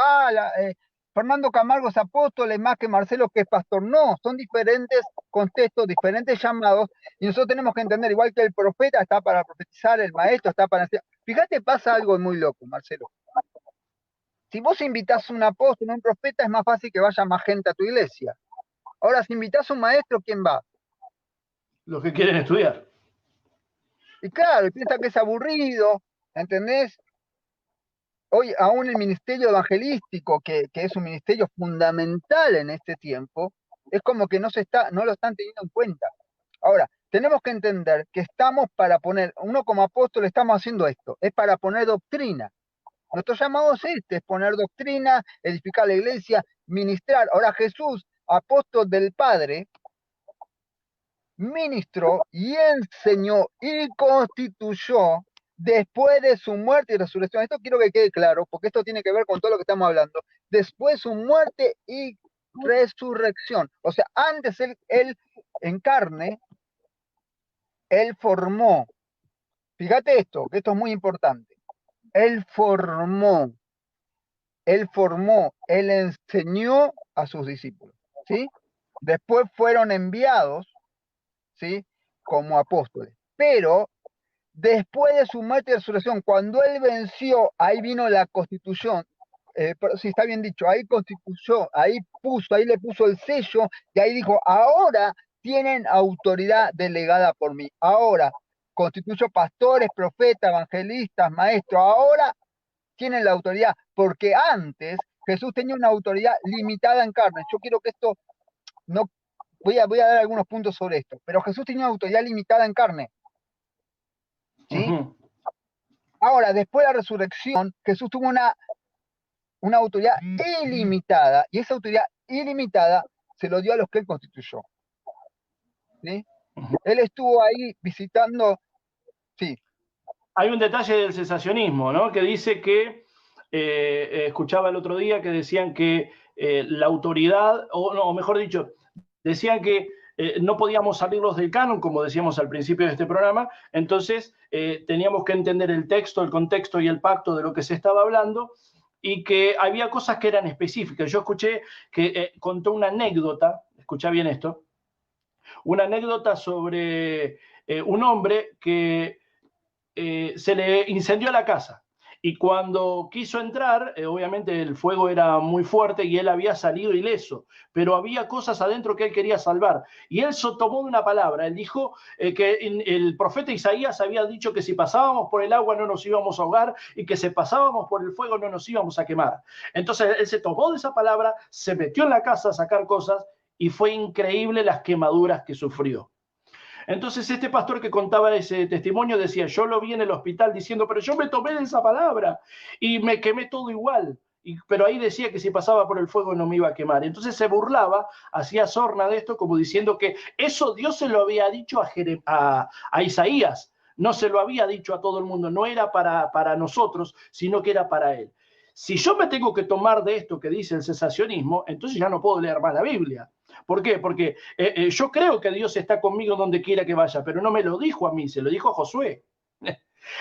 Fernando Camargo es apóstol, es más que Marcelo que es pastor. No, son diferentes contextos, diferentes llamados, y nosotros tenemos que entender, igual que el profeta está para profetizar, el maestro está para... Fíjate, pasa algo muy loco, Marcelo. Si vos invitás a un apóstol, a un profeta, es más fácil que vaya más gente a tu iglesia. Ahora, si invitás a un maestro, ¿quién va? Los que quieren estudiar. Y claro, piensa que es aburrido, ¿entendés? Hoy aún el ministerio evangelístico, que es un ministerio fundamental en este tiempo, Es como que no lo están teniendo en cuenta. Ahora, tenemos que entender que estamos para poner, uno como apóstol estamos haciendo esto, es para poner doctrina. Nuestro llamado es poner doctrina, edificar la iglesia, ministrar. Ahora Jesús, apóstol del Padre, ministró y enseñó y constituyó después de su muerte y resurrección. Esto quiero que quede claro, porque esto tiene que ver con todo lo que estamos hablando. Después de su muerte y resurrección. O sea, antes él en carne, él formó. Fíjate esto, que esto es muy importante. Él formó, él enseñó a sus discípulos, ¿sí? Después fueron enviados, ¿sí? Como apóstoles. Pero después de su muerte y resurrección, cuando él venció, ahí vino la constitución, sí, está bien dicho, ahí constituyó, ahí le puso el sello, y ahí dijo, ahora tienen autoridad delegada por mí, ahora constituyó pastores, profetas, evangelistas, maestros, ahora tienen la autoridad, porque antes Jesús tenía una autoridad limitada en carne. Yo quiero que esto, no, voy a dar algunos puntos sobre esto, pero Jesús tenía una autoridad limitada en carne, ¿sí? Ahora, después de la resurrección, Jesús tuvo una autoridad ilimitada, y esa autoridad ilimitada se lo dio a los que él constituyó, ¿sí? Él estuvo ahí visitando, sí. Hay un detalle del cesacionismo, ¿no? Que dice que, escuchaba el otro día que decían que la autoridad, o mejor dicho, decían que no podíamos salirlos del canon, como decíamos al principio de este programa, entonces teníamos que entender el texto, el contexto y el pacto de lo que se estaba hablando, y que había cosas que eran específicas. Yo escuché que contó una anécdota, escucha bien esto, una anécdota sobre un hombre que se le incendió la casa. Y cuando quiso entrar, obviamente el fuego era muy fuerte y él había salido ileso, pero había cosas adentro que él quería salvar. Y él tomó una palabra, él dijo que el profeta Isaías había dicho que si pasábamos por el agua no nos íbamos a ahogar y que si pasábamos por el fuego no nos íbamos a quemar. Entonces él se tomó de esa palabra, se metió en la casa a sacar cosas y fue increíble las quemaduras que sufrió. Entonces este pastor que contaba ese testimonio decía, yo lo vi en el hospital diciendo, pero yo me tomé de esa palabra y me quemé todo igual. Pero ahí decía que si pasaba por el fuego no me iba a quemar. Entonces se burlaba, hacía sorna de esto, como diciendo que eso Dios se lo había dicho a Isaías, no se lo había dicho a todo el mundo, no era para nosotros, sino que era para él. Si yo me tengo que tomar de esto que dice el cesacionismo, entonces ya no puedo leer más la Biblia. ¿Por qué? Porque yo creo que Dios está conmigo donde quiera que vaya, pero no me lo dijo a mí, se lo dijo a Josué. Claro.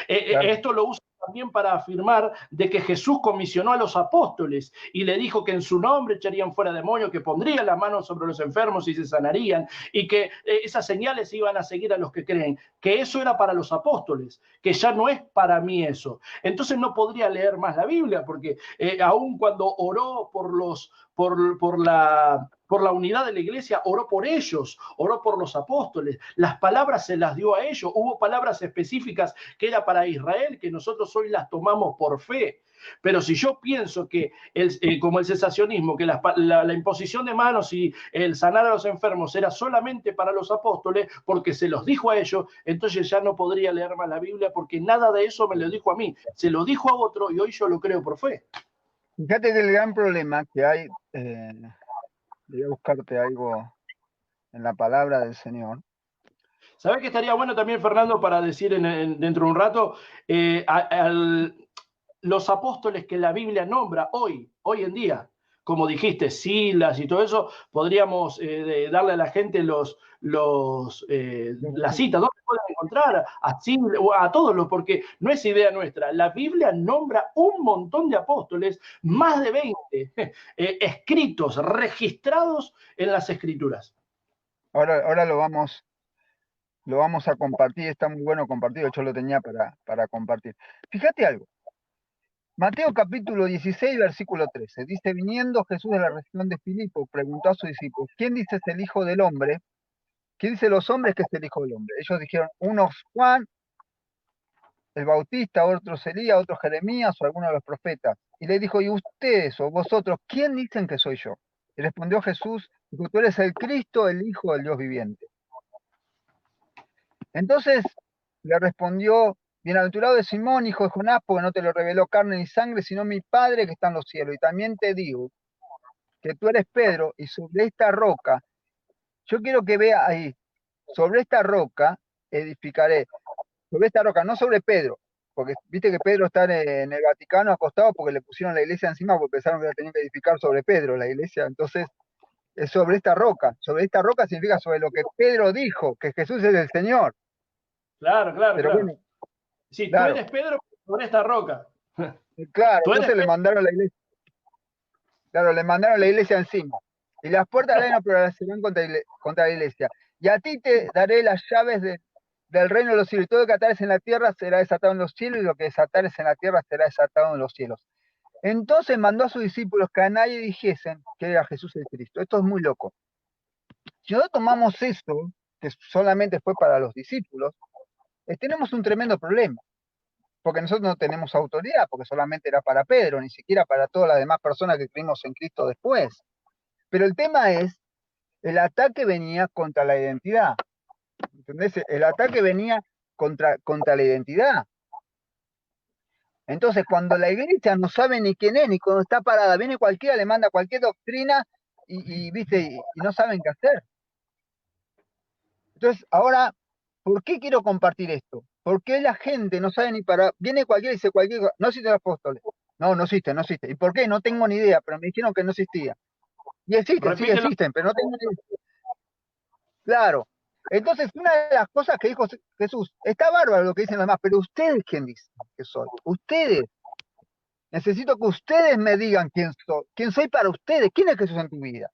Esto lo usa también para afirmar de que Jesús comisionó a los apóstoles y le dijo que en su nombre echarían fuera demonios, que pondrían las manos sobre los enfermos y se sanarían, y que esas señales iban a seguir a los que creen, que eso era para los apóstoles, que ya no es para mí eso. Entonces no podría leer más la Biblia, porque aun cuando oró por la unidad de la iglesia, oró por ellos, oró por los apóstoles, las palabras se las dio a ellos, hubo palabras específicas que era para Israel, que nosotros hoy las tomamos por fe. Pero si yo pienso que, como el cesacionismo, que la imposición de manos y el sanar a los enfermos era solamente para los apóstoles, porque se los dijo a ellos, entonces ya no podría leer más la Biblia, porque nada de eso me lo dijo a mí, se lo dijo a otro y hoy yo lo creo por fe. Fíjate que el gran problema que hay, voy a buscarte algo en la palabra del Señor. ¿Sabés que estaría bueno también, Fernando, para decir dentro de un rato, los apóstoles que la Biblia nombra hoy en día, como dijiste, Silas y todo eso, podríamos darle a la gente la cita, ¿dónde pueden encontrar? A todos los, porque no es idea nuestra. La Biblia nombra un montón de apóstoles, más de 20 escritos, registrados en las Escrituras. Ahora lo vamos a compartir, está muy bueno compartido, yo lo tenía para compartir. Fíjate algo. Mateo capítulo 16, versículo 13, dice, viniendo Jesús de la región de Filipo, preguntó a sus discípulos, ¿quién dice es el Hijo del Hombre? ¿Quién dice los hombres que es el Hijo del Hombre? Ellos dijeron, unos Juan, el Bautista, otros Elías, otros Jeremías o alguno de los profetas. Y le dijo, ¿y ustedes o vosotros, quién dicen que soy yo? Y respondió Jesús, dijo, tú eres el Cristo, el Hijo del Dios viviente. Entonces le respondió, bienaventurado es Simón, hijo de Jonás, porque no te lo reveló carne ni sangre, sino mi Padre que está en los cielos. Y también te digo que tú eres Pedro, y sobre esta roca, yo quiero que vea ahí, sobre esta roca edificaré, sobre esta roca, no sobre Pedro, porque viste que Pedro está en el Vaticano acostado porque le pusieron la iglesia encima porque pensaron que la tenían que edificar sobre Pedro, la iglesia. Entonces es sobre esta roca. Sobre esta roca significa sobre lo que Pedro dijo, que Jesús es el Señor. Claro, claro, Pero claro. bueno, Sí, tú claro, eres Pedro sobre esta roca. claro, Tú eres entonces le Pedro. mandaron la iglesia, claro, le mandaron la iglesia encima. Y las puertas del reino prevalecerán contra la iglesia. Y a ti te daré las llaves del reino de los cielos. Y todo lo que atares en la tierra será desatado en los cielos, y lo que desatares en la tierra será desatado en los cielos. Entonces mandó a sus discípulos que a nadie dijesen que era Jesús el Cristo. Esto es muy loco. Si no tomamos esto, que solamente fue para los discípulos, tenemos un tremendo problema, porque nosotros no tenemos autoridad, porque solamente era para Pedro, ni siquiera para todas las demás personas que creímos en Cristo después. Pero el tema es, el ataque venía contra la identidad, ¿entendés? El ataque venía contra la identidad. Entonces, cuando la iglesia no sabe ni quién es, ni cuando está parada, viene cualquiera, le manda cualquier doctrina ¿viste? Y no saben qué hacer. Entonces, ahora, ¿por qué quiero compartir esto? Porque la gente no sabe ni para... Viene cualquiera y dice cualquier cosa, no existen los apóstoles. No, no existe, no existe. ¿Y por qué? No tengo ni idea, pero me dijeron que no existía. Y existen, sí Repítelo. existen, pero no tengo ni idea. Claro. Entonces, una de las cosas que dijo Jesús, está bárbaro lo que dicen los demás, pero ustedes, ¿quién dicen que soy? Ustedes. Necesito que ustedes me digan quién soy para ustedes, quién es Jesús en tu vida.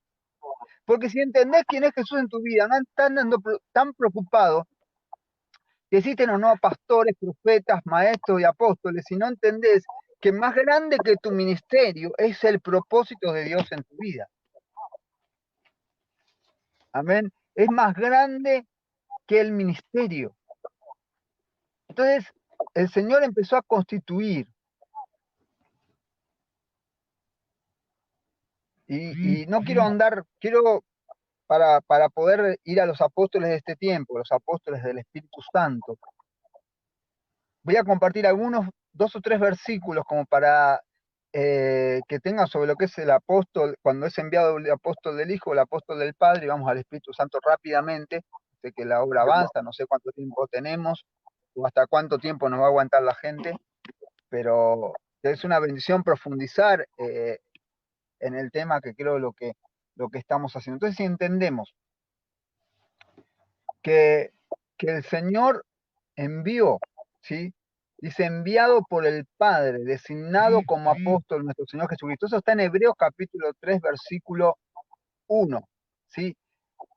Porque si entendés quién es Jesús en tu vida, no están tan preocupados que existen o no pastores, profetas, maestros y apóstoles, si no entendés que más grande que tu ministerio es el propósito de Dios en tu vida. Amén. Es más grande que el ministerio. Entonces, el Señor empezó a constituir. Y no quiero andar, para poder ir a los apóstoles de este tiempo, los apóstoles del Espíritu Santo, voy a compartir algunos, 2 o 3 versículos como para que tengan sobre lo que es el apóstol, cuando es enviado el apóstol del Hijo, el apóstol del Padre, y vamos al Espíritu Santo rápidamente, sé que la obra avanza, no sé cuánto tiempo tenemos, o hasta cuánto tiempo nos va a aguantar la gente, pero es una bendición profundizar en el tema que creo lo que estamos haciendo. Entonces, si entendemos que el Señor envió, ¿sí? Dice, enviado por el Padre, designado como apóstol nuestro Señor Jesucristo. Eso está en Hebreos capítulo 3, versículo 1, ¿sí?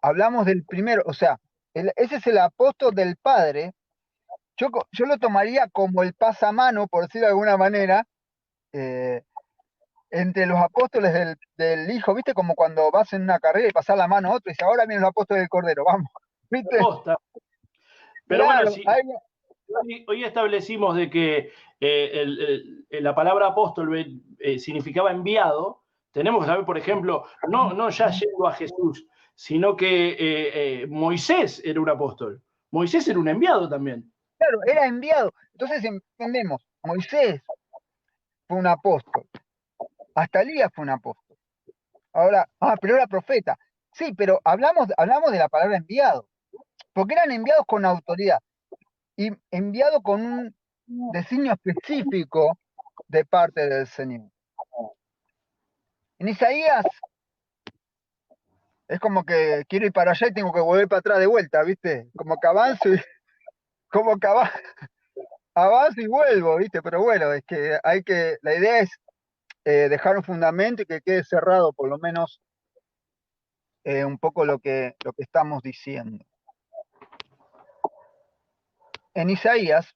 Hablamos del primero, o sea, ese es el apóstol del Padre. Yo lo tomaría como el pasamano, por decirlo de alguna manera, entre los apóstoles del Hijo, ¿viste? Como cuando vas en una carrera y pasás la mano a otro y dice, ahora vienen los apóstoles del Cordero, vamos, ¿viste? Posta. Pero Claro, bueno, sí, hoy establecimos de que la palabra apóstol significaba enviado. Tenemos que saber, por ejemplo, no ya yendo a Jesús, sino que Moisés era un apóstol. Moisés era un enviado también. claro, era enviado. Entonces entendemos, Moisés fue un apóstol, hasta Elías fue un apóstol. Ahora, pero era profeta. Sí, pero hablamos de la palabra enviado, porque eran enviados con autoridad y enviados con un designio específico de parte del Señor. En Isaías es como que quiero ir para allá y tengo que volver para atrás de vuelta, ¿viste? Como que avanzo y, como que avanzo y vuelvo, ¿viste? Pero bueno, es que la idea es dejar un fundamento y que quede cerrado por lo menos un poco lo que estamos diciendo. En Isaías,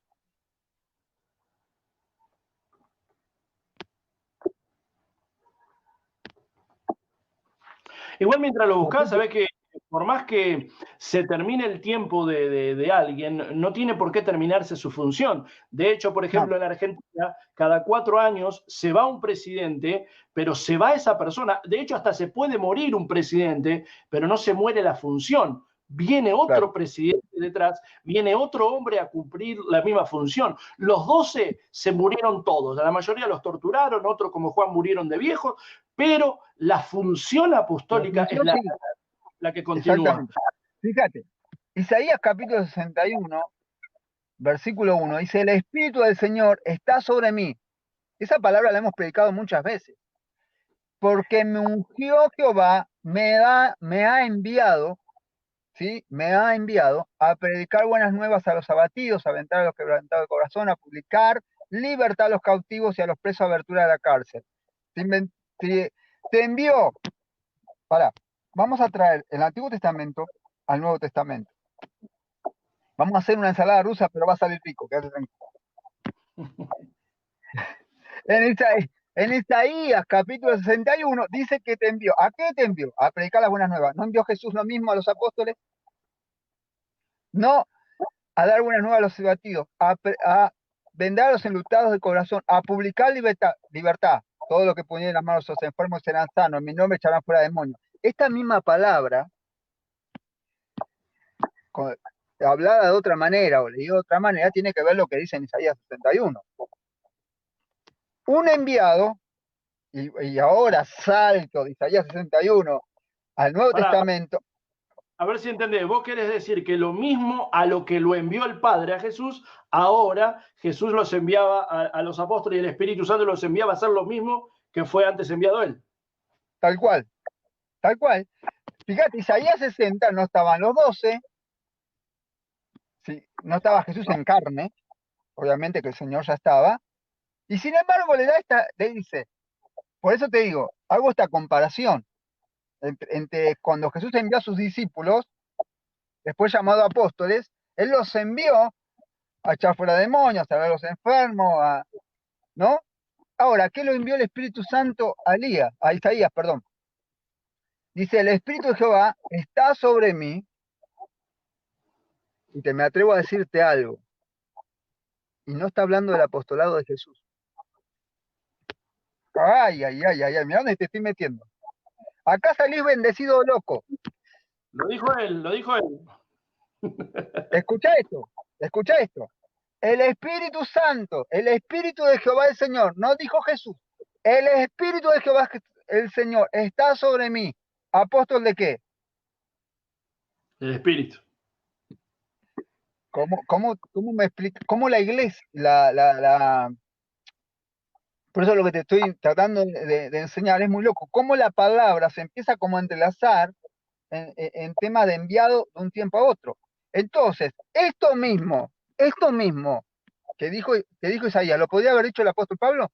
igual mientras lo buscás, sabés que por más que se termine el tiempo de alguien, no tiene por qué terminarse su función. De hecho, por ejemplo, en Argentina, cada 4 años se va un presidente, pero se va esa persona. De hecho, hasta se puede morir un presidente, pero no se muere la función. Viene otro presidente detrás, viene otro hombre a cumplir la misma función. Los 12 se murieron todos, la mayoría los torturaron, otros como Juan murieron de viejos, pero la función apostólica es la que continúa. Exactamente. Fíjate, Isaías capítulo 61, versículo 1, dice, el Espíritu del Señor está sobre mí. Esa palabra la hemos predicado muchas veces. Porque me ungió Jehová, me ha enviado, ¿sí? Me ha enviado a predicar buenas nuevas a los abatidos, a aventar a los quebrantados de corazón, a publicar libertad a los cautivos y a los presos, abertura de la cárcel. Te envió, vamos a traer el Antiguo Testamento al Nuevo Testamento. Vamos a hacer una ensalada rusa, pero va a salir rico, quédate tranquilo. En Isaías capítulo 61 dice que te envió. ¿A qué te envió? A predicar las buenas nuevas. ¿No envió Jesús lo mismo a los apóstoles? No, a dar buenas nuevas a los abatidos, a vendar a los enlutados de corazón, a publicar libertad. Todo lo que ponían en las manos a los enfermos serán sanos, en mi nombre echarán fuera demonios. Esta misma palabra, hablada de otra manera o leída de otra manera, tiene que ver lo que dice en Isaías 61. Un enviado, y ahora salto de Isaías 61 al Nuevo Testamento. A ver si entendés, vos querés decir que lo mismo a lo que lo envió el Padre a Jesús, ahora Jesús los enviaba a los apóstoles y el Espíritu Santo los enviaba a hacer lo mismo que fue antes enviado él. Tal cual, tal cual. Fíjate, Isaías 60 no estaban los 12, ¿sí? No estaba Jesús en carne, obviamente que el Señor ya estaba, y sin embargo le dice, por eso te digo, hago esta comparación entre cuando Jesús envió a sus discípulos, después llamado apóstoles, él los envió a echar fuera demonios, a ver a los enfermos, ¿no? Ahora, ¿qué lo envió el Espíritu Santo a Isaías, perdón? Dice, el Espíritu de Jehová está sobre mí, y me atrevo a decirte algo, y no está hablando del apostolado de Jesús. Ay, mira dónde te estoy metiendo. Acá salís bendecido loco. Lo dijo él. Escucha esto. El Espíritu Santo, el Espíritu de Jehová el Señor, no dijo Jesús. El Espíritu de Jehová el Señor está sobre mí. ¿Apóstol de qué? El Espíritu. ¿Cómo me explica? ¿Cómo la iglesia, por eso lo que te estoy tratando de enseñar es muy loco. Cómo la palabra se empieza como a entrelazar en tema de enviado de un tiempo a otro. Entonces, esto mismo que dijo Isaías, ¿lo podría haber dicho el apóstol Pablo?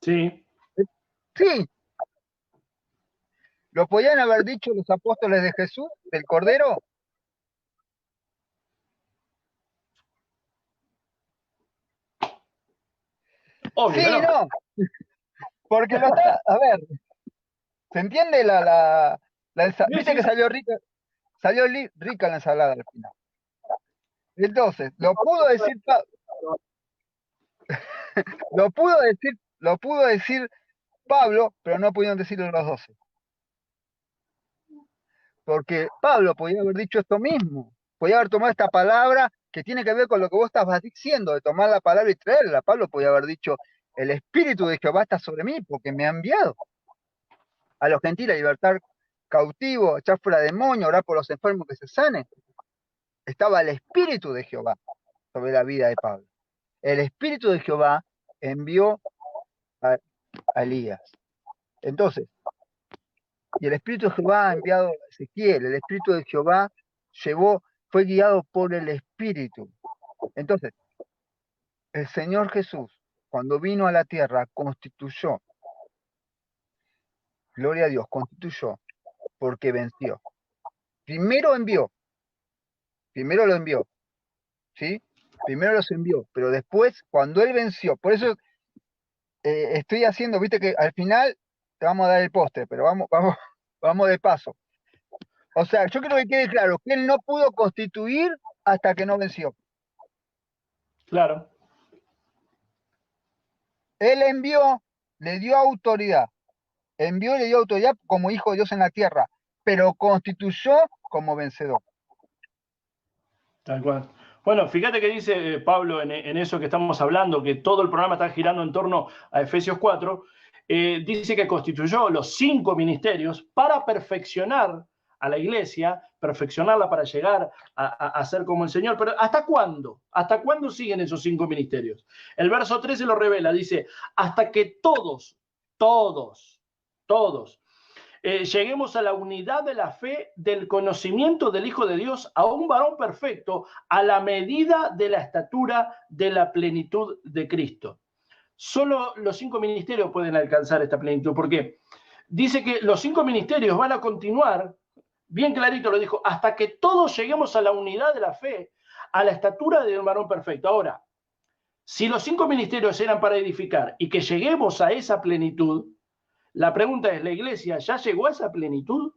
Sí. Sí. ¿Lo podían haber dicho los apóstoles de Jesús, del Cordero? Obvio, sí, no. Porque a ver, ¿se entiende viste que salió rica la ensalada al final? Entonces, lo pudo decir Pablo, pero no pudieron decirlo los 12. Porque Pablo podía haber dicho esto mismo, podía haber tomado esta palabra que tiene que ver con lo que vos estabas diciendo, de tomar la palabra y traerla. Pablo podía haber dicho, el Espíritu de Jehová está sobre mí, porque me ha enviado a los gentiles a libertar cautivos, a echar fuera demonios, orar por los enfermos que se sanen. Estaba el Espíritu de Jehová sobre la vida de Pablo. El Espíritu de Jehová envió a Elías. Entonces, y el Espíritu de Jehová ha enviado a Ezequiel, el Espíritu de Jehová fue guiado por el Espíritu. Entonces, el Señor Jesús, cuando vino a la tierra, constituyó, gloria a Dios, constituyó, porque venció. Primero lo envió, ¿sí? Primero los envió, pero después, cuando Él venció, por eso estoy haciendo, viste que al final te vamos a dar el postre, pero vamos de paso. O sea, yo creo que quede claro que él no pudo constituir hasta que no venció. Claro. Él envió, le dio autoridad, envió y le dio autoridad como hijo de Dios en la tierra, pero constituyó como vencedor. Tal cual. Bueno, fíjate que dice Pablo en eso que estamos hablando, que todo el programa está girando en torno a Efesios 4, dice que constituyó los 5 ministerios para perfeccionar a la iglesia, perfeccionarla para llegar a ser como el Señor. Pero ¿hasta cuándo? ¿Hasta cuándo siguen esos 5 ministerios? El verso 13 lo revela, dice, hasta que todos, lleguemos a la unidad de la fe, del conocimiento del Hijo de Dios, a un varón perfecto, a la medida de la estatura de la plenitud de Cristo. Solo los 5 ministerios pueden alcanzar esta plenitud, porque dice que los 5 ministerios van a continuar, bien clarito lo dijo, hasta que todos lleguemos a la unidad de la fe, a la estatura del varón perfecto. Ahora, si los 5 ministerios eran para edificar y que lleguemos a esa plenitud, la pregunta es, ¿la iglesia ya llegó a esa plenitud?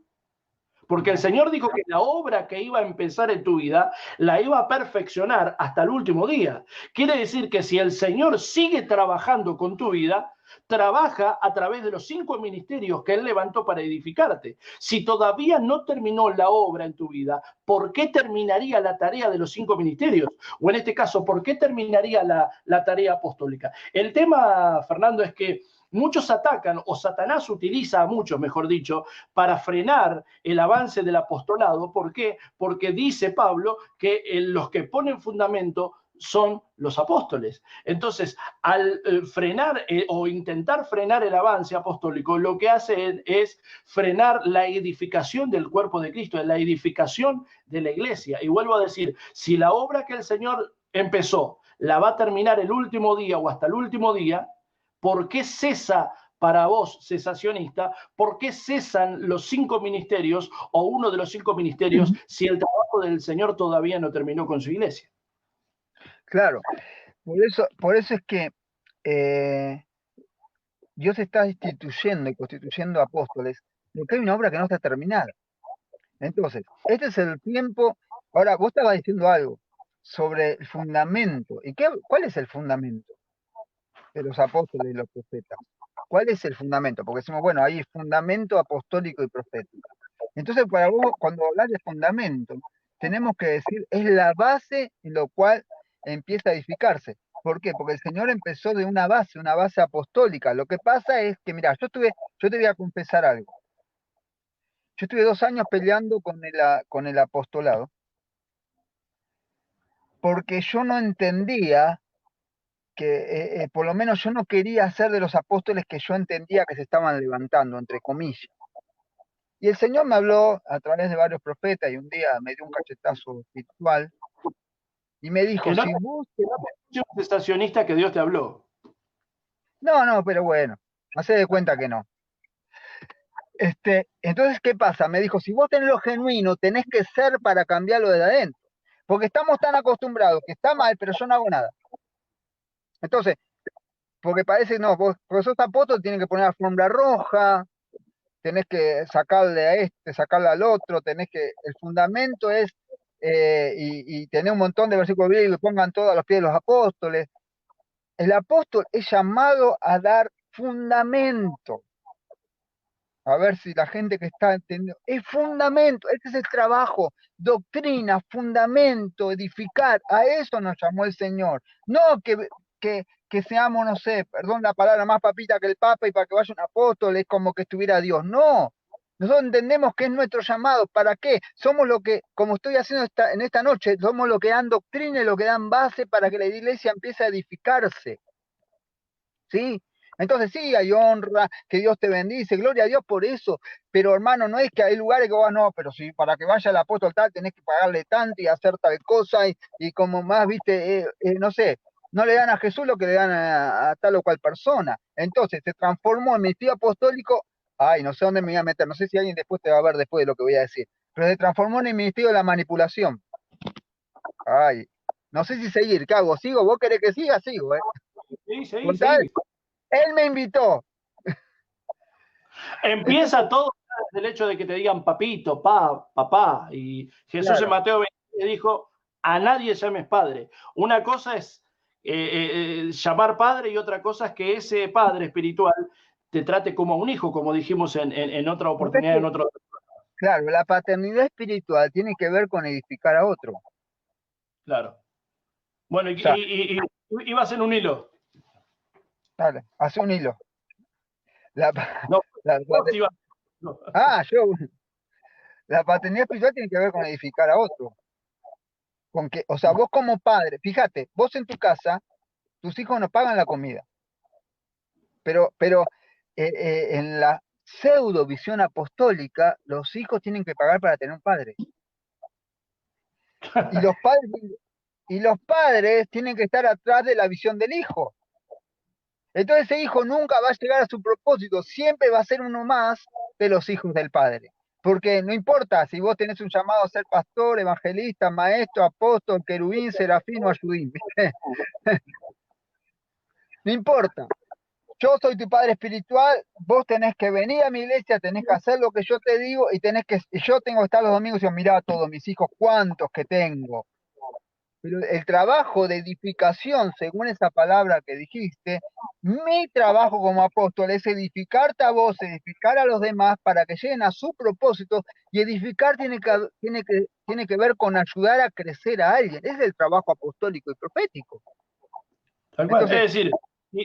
Porque el Señor dijo que la obra que iba a empezar en tu vida la iba a perfeccionar hasta el último día. Quiere decir que si el Señor sigue trabajando con tu vida, trabaja a través de los 5 ministerios que Él levantó para edificarte. Si todavía no terminó la obra en tu vida, ¿por qué terminaría la tarea de los 5 ministerios? O en este caso, ¿por qué terminaría la tarea apostólica? El tema, Fernando, es que muchos atacan, o Satanás utiliza a muchos, mejor dicho, para frenar el avance del apostolado. ¿Por qué? Porque dice Pablo que los que ponen fundamento son los apóstoles. Entonces, al frenar o intentar frenar el avance apostólico, lo que hace es frenar la edificación del cuerpo de Cristo, la edificación de la iglesia. Y vuelvo a decir, si la obra que el Señor empezó la va a terminar el último día o hasta el último día, ¿por qué cesa para vos, cesacionista? ¿Por qué cesan los 5 ministerios o uno de los 5 ministerios si el trabajo del Señor todavía no terminó con su iglesia? Claro, por eso es que Dios está instituyendo y constituyendo apóstoles, porque hay una obra que no está terminada. Entonces, este es el tiempo. Ahora, vos estabas diciendo algo sobre el fundamento. ¿Y cuál es el fundamento de los apóstoles y los profetas? ¿Cuál es el fundamento? Porque decimos, bueno, hay fundamento apostólico y profético. Entonces, para vos, cuando hablas de fundamento, tenemos que decir, es la base en lo cual empieza a edificarse. ¿Por qué? Porque el Señor empezó de una base apostólica. Lo que pasa es que, mira, yo te voy a confesar algo. Yo estuve 2 años peleando con el apostolado, porque yo no entendía que, por lo menos yo no quería ser de los apóstoles que yo entendía que se estaban levantando, entre comillas. Y el Señor me habló a través de varios profetas y un día me dio un cachetazo espiritual y me dijo, que no, si vos... un estacionista que Dios te habló. No, pero bueno, hacé de cuenta que no. Entonces, ¿qué pasa? Me dijo, si vos tenés lo genuino, tenés que ser para cambiarlo de adentro. Porque estamos tan acostumbrados que está mal, pero yo no hago nada. Entonces, porque parece, no, vos sos apóstol, tienes que poner alfombra roja, tenés que sacarle a sacarle al otro, el fundamento es, y tener un montón de versículos bíblicos que pongan todo a los pies de los apóstoles. El apóstol es llamado a dar fundamento. A ver si la gente que está entendiendo, es fundamento, este es el trabajo, doctrina, fundamento, edificar, a eso nos llamó el Señor. No que seamos, no sé, perdón la palabra, más papita que el Papa y para que vaya un apóstol es como que estuviera Dios. No, nosotros entendemos que es nuestro llamado. ¿Para qué? Somos lo que, como estoy haciendo en esta noche, somos lo que dan doctrina y lo que dan base para que la iglesia empiece a edificarse. ¿Sí? Entonces sí, hay honra, que Dios te bendice, gloria a Dios por eso, pero hermano, no es que hay lugares que vos no, pero sí, para que vaya el apóstol tal, tenés que pagarle tanto y hacer tal cosa, y como más, viste, no sé, no le dan a Jesús lo que le dan a tal o cual persona. Entonces se transformó en ministerio apostólico, ay, no sé dónde me voy a meter, no sé si alguien después te va a ver después de lo que voy a decir, pero se transformó en el ministerio de la manipulación. Ay, no sé si seguir, ¿qué hago? ¿Sigo? ¿Vos querés que siga? Sigo, Sí. Él me invitó. Empieza todo del hecho de que te digan papito, papá. Y Jesús en Claro. Mateo 23 dijo, a nadie llames padre. Una cosa es llamar padre y otra cosa es que ese padre espiritual te trate como a un hijo, como dijimos en otra Porque es oportunidad, en que, otro... claro, la paternidad espiritual tiene que ver con edificar a otro. Claro. Bueno, O sea, ibas en un hilo. dale, hace un hilo. La, No, la- vos ibas- no. yo, la paternidad espiritual tiene que ver con edificar a otro. Con que, o sea, vos como padre, fíjate, vos en tu casa, tus hijos no pagan la comida, pero en la pseudo visión apostólica, los hijos tienen que pagar para tener un padre. Y los padres, y los padres tienen que estar atrás de la visión del hijo. Entonces ese hijo nunca va a llegar a su propósito, siempre va a ser uno más de los hijos del padre. Porque no importa si vos tenés un llamado a ser pastor, evangelista, maestro, apóstol, querubín, serafín o ayudín, ¿viste? No importa. Yo soy tu padre espiritual, vos tenés que venir a mi iglesia, tenés que hacer lo que yo te digo y yo tengo que estar los domingos y mirá a todos mis hijos, cuántos que tengo. Pero el trabajo de edificación, según esa palabra que dijiste, mi trabajo como apóstol es edificarte a vos, edificar a los demás para que lleguen a su propósito, y edificar tiene que ver con ayudar a crecer a alguien. Ese es el trabajo apostólico y profético. Tal cual. Entonces, Es decir,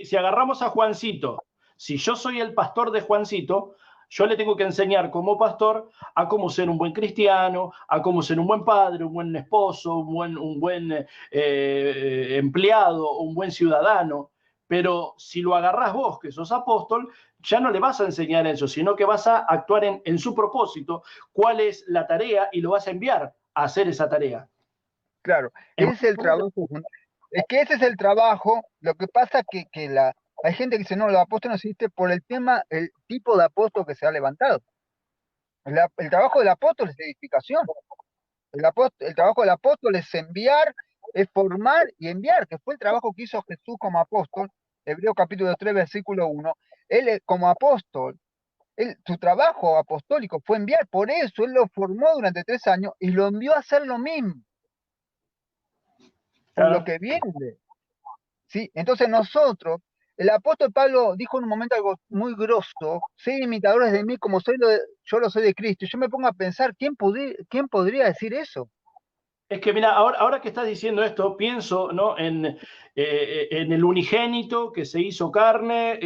si agarramos a Juancito, si yo soy el pastor de Juancito, yo le tengo que enseñar como pastor a cómo ser un buen cristiano, a cómo ser un buen padre, un buen esposo, un buen empleado, un buen ciudadano. Pero si lo agarrás vos, que sos apóstol, ya no le vas a enseñar eso, sino que vas a actuar en su propósito, cuál es la tarea y lo vas a enviar a hacer esa tarea. claro, ese es el trabajo. Es que ese es el trabajo. Lo que pasa que hay gente que dice, no, los apóstoles no existe por el tipo de apóstol que se ha levantado. El trabajo del apóstol es edificación. El trabajo del apóstol es enviar, es formar y enviar, que fue el trabajo que hizo Jesús como apóstol. Hebreo capítulo 3, versículo 1. Él como apóstol, su trabajo apostólico fue enviar, por eso él lo formó durante 3 años y lo envió a hacer lo mismo, por lo Claro. que viene. ¿Sí? Entonces nosotros, el apóstol Pablo dijo en un momento algo muy grosso: sed imitadores de mí como yo lo soy de Cristo. Y yo me pongo a pensar, ¿quién podría decir eso? Es que mira, ahora que estás diciendo esto, pienso, ¿no?, en el unigénito que se hizo carne,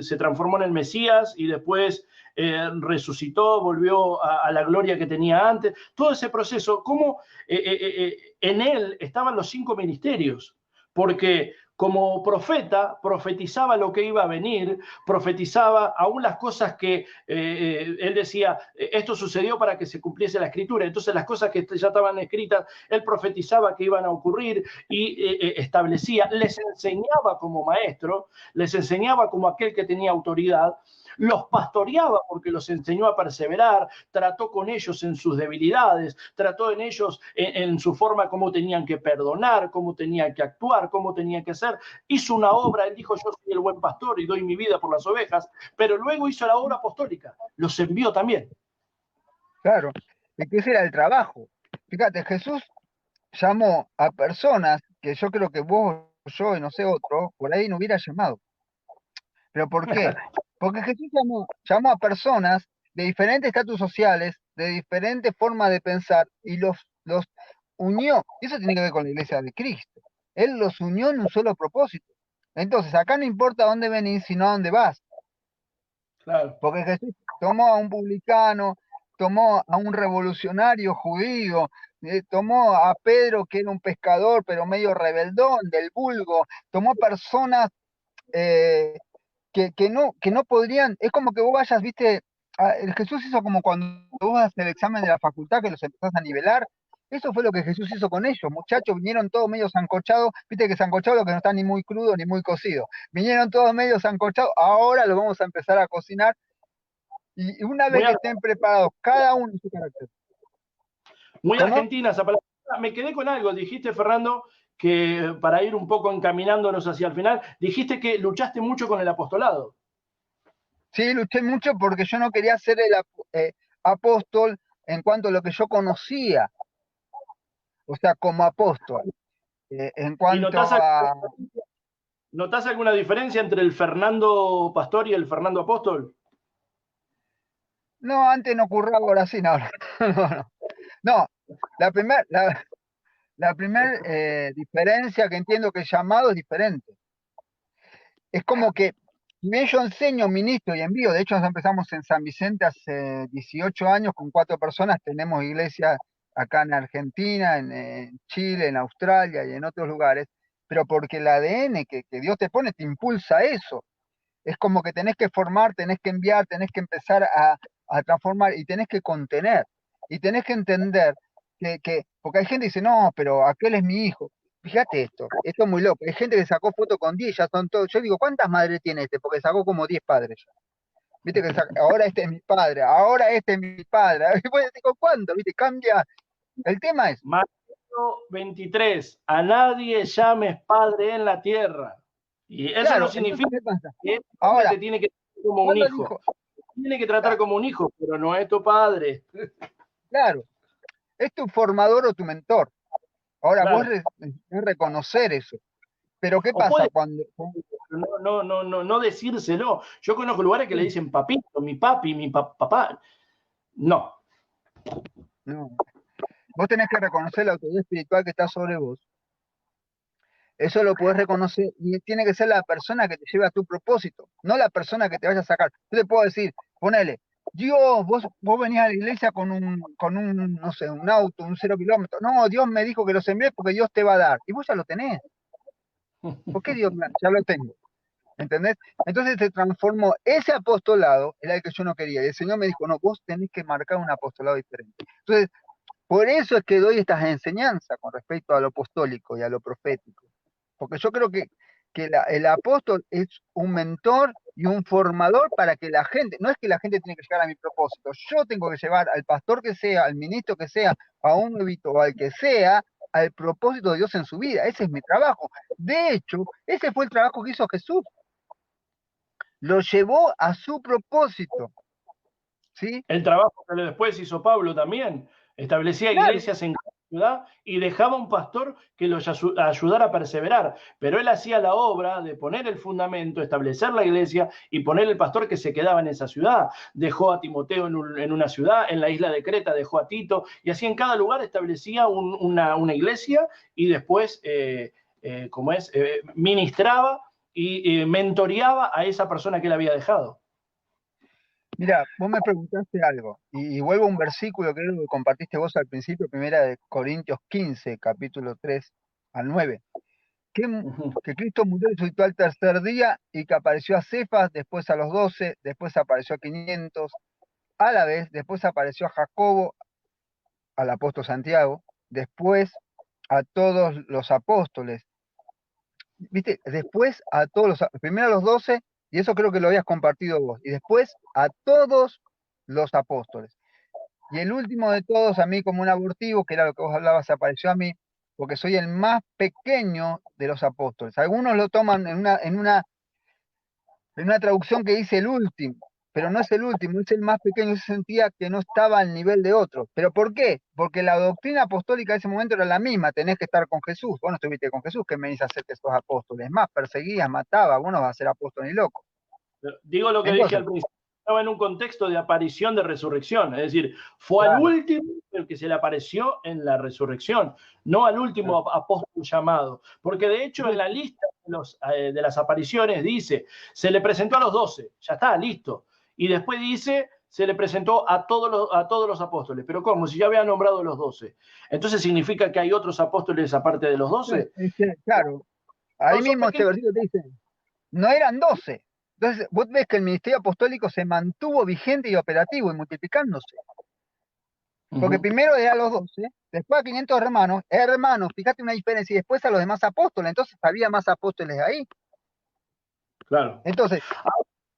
se transformó en el Mesías y después resucitó, volvió a la gloria que tenía antes. Todo ese proceso, cómo en él estaban los 5 ministerios, porque como profeta, profetizaba lo que iba a venir, profetizaba aún las cosas que él decía, esto sucedió para que se cumpliese la escritura. Entonces las cosas que ya estaban escritas, él profetizaba que iban a ocurrir y establecía, les enseñaba como maestro, les enseñaba como aquel que tenía autoridad, los pastoreaba porque los enseñó a perseverar, trató con ellos en sus debilidades, trató en ellos en su forma cómo tenían que perdonar, cómo tenían que actuar, cómo tenían que ser. Hizo una obra, él dijo, yo soy el buen pastor y doy mi vida por las ovejas, pero luego hizo la obra apostólica, los envió también. Claro, es que ese era el trabajo. Fíjate, Jesús llamó a personas que yo creo que vos, yo y no sé otro, por ahí no hubiera llamado. ¿Pero por qué? Porque Jesús llamó a personas de diferentes estatus sociales, de diferentes formas de pensar, y los unió. Y eso tiene que ver con la iglesia de Cristo. Él los unió en un solo propósito. Entonces, acá no importa dónde venís, sino a dónde vas. Claro. Porque Jesús tomó a un publicano, tomó a un revolucionario judío, tomó a Pedro, que era un pescador, pero medio rebeldón, del vulgo, tomó personas que no podrían. Es como que vos vayas, viste, el Jesús hizo como cuando vos vas el examen de la facultad, que los empezás a nivelar. Eso fue lo que Jesús hizo con ellos. Muchachos, vinieron todos medio sancochados, viste que sancochado lo que no está ni muy crudo ni muy cocido. Vinieron todos medio sancochados, ahora lo vamos a empezar a cocinar. Y una vez que estén preparados, cada uno en su carácter. Muy argentina esa palabra. Me quedé con algo, dijiste, Fernando, que para ir un poco encaminándonos hacia el final, dijiste que luchaste mucho con el apostolado. Sí, luché mucho porque yo no quería ser el apóstol en cuanto a lo que yo conocía, o sea, como apóstol. En ¿Y cuanto a... notás alguna diferencia entre el Fernando Pastor y el Fernando Apóstol? No, antes no curraba, ahora sí, no, no, no. No, la primer diferencia que entiendo que el llamado es diferente. Es como que, si bien yo enseño, ministro y envío, de hecho nosotros empezamos en San Vicente hace 18 años con 4 personas, tenemos iglesias acá en Argentina, en Chile, en Australia y en otros lugares, pero porque el ADN que Dios te pone te impulsa a eso. Es como que tenés que formar, tenés que enviar, tenés que empezar a transformar y tenés que contener. Y tenés que entender porque hay gente que dice, no, pero aquel es mi hijo. Fíjate esto es muy loco. Hay gente que sacó foto con 10, ya son todos. Yo digo, ¿cuántas madres tiene este? Porque sacó como 10 padres ya. Viste que ahora este es mi padre, ahora este es mi padre. Y vos decís, ¿cuánto? ¿Viste? Cambia. El tema es, Mateo 23, a nadie llames padre en la tierra. Y eso no claro, entonces, significa ¿qué pasa? que él Ahora, te tiene que tratar como un cuando hijo. dijo, Tiene que tratar claro, como un hijo, pero no es tu padre. claro, es tu formador o tu mentor. Ahora, vos Claro. es reconocer eso. Pero ¿qué O pasa puede cuando... no decírselo. Yo conozco lugares que le dicen papito, mi papi, mi papá. No. No, vos tenés que reconocer la autoridad espiritual que está sobre vos. Eso lo podés reconocer y tiene que ser la persona que te lleve a tu propósito, no la persona que te vaya a sacar. Yo te puedo decir, ponele, Dios, vos venís a la iglesia no sé, un auto, un 0 kilómetro. No, Dios me dijo que los envié porque Dios te va a dar. Y vos ya lo tenés. ¿Por qué Dios ya lo tengo? ¿Entendés? Entonces se transformó ese apostolado, era el que yo no quería. Y el Señor me dijo, no, vos tenés que marcar un apostolado diferente. Entonces, por eso es que doy estas enseñanzas con respecto a lo apostólico y a lo profético. Porque yo creo que el apóstol es un mentor y un formador para que la gente, no es que la gente tiene que llegar a mi propósito, yo tengo que llevar al pastor que sea, al ministro que sea, a un nuevito o al que sea, al propósito de Dios en su vida. Ese es mi trabajo. De hecho, ese fue el trabajo que hizo Jesús. Lo llevó a su propósito. ¿Sí? El trabajo que después hizo Pablo también. Establecía Claro, iglesias en cada ciudad y dejaba un pastor que los ayudara a perseverar. Pero él hacía la obra de poner el fundamento, establecer la iglesia y poner el pastor que se quedaba en esa ciudad. Dejó a Timoteo en una ciudad, en la isla de Creta dejó a Tito, y así en cada lugar establecía una iglesia y después, ministraba y mentoreaba a esa persona que él había dejado. mira, vos me preguntaste algo, y vuelvo a un versículo que compartiste vos al principio, primera de Corintios 15, capítulo 3 al 9, que Cristo murió y resucitó al tercer día y que apareció a Cefas, después a los 12, después apareció a 500, a la vez, después apareció a Jacobo, al apóstol Santiago, después a todos los apóstoles. ¿Viste? Después a todos primero a los 12, y eso creo que lo habías compartido vos, y después a todos los apóstoles. Y el último de todos, a mí como un abortivo, que era lo que vos hablabas, apareció a mí, porque soy el más pequeño de los apóstoles. Algunos lo toman en una traducción que dice el último, pero no es el último, es el más pequeño. Se sentía que no estaba al nivel de otros. ¿Pero por qué? Porque la doctrina apostólica de ese momento era la misma, tenés que estar con Jesús. Vos no estuviste con Jesús, ¿qué me dice hacer que sos apóstoles? Más, perseguías, matabas, vos no vas a ser apóstol ni loco. Digo lo que dije Entonces, al principio, estaba en un contexto de aparición de resurrección, es decir, fue al claro, último el que se le apareció en la resurrección, no al último apóstol llamado, porque de hecho en la lista de las apariciones dice, se le presentó a los 12, ya está, listo, y después dice, se le presentó a todos los apóstoles, pero ¿cómo? Si ya había nombrado los 12, entonces significa que hay otros apóstoles aparte de los 12. claro, ahí Son mismo este pequeños. versículo te dice, no eran 12. Entonces, vos ves que el ministerio apostólico se mantuvo vigente y operativo y multiplicándose. Porque primero era a los 12, después a 500 hermanos, fíjate una diferencia, y después a los demás apóstoles, entonces había más apóstoles ahí. Claro. Entonces,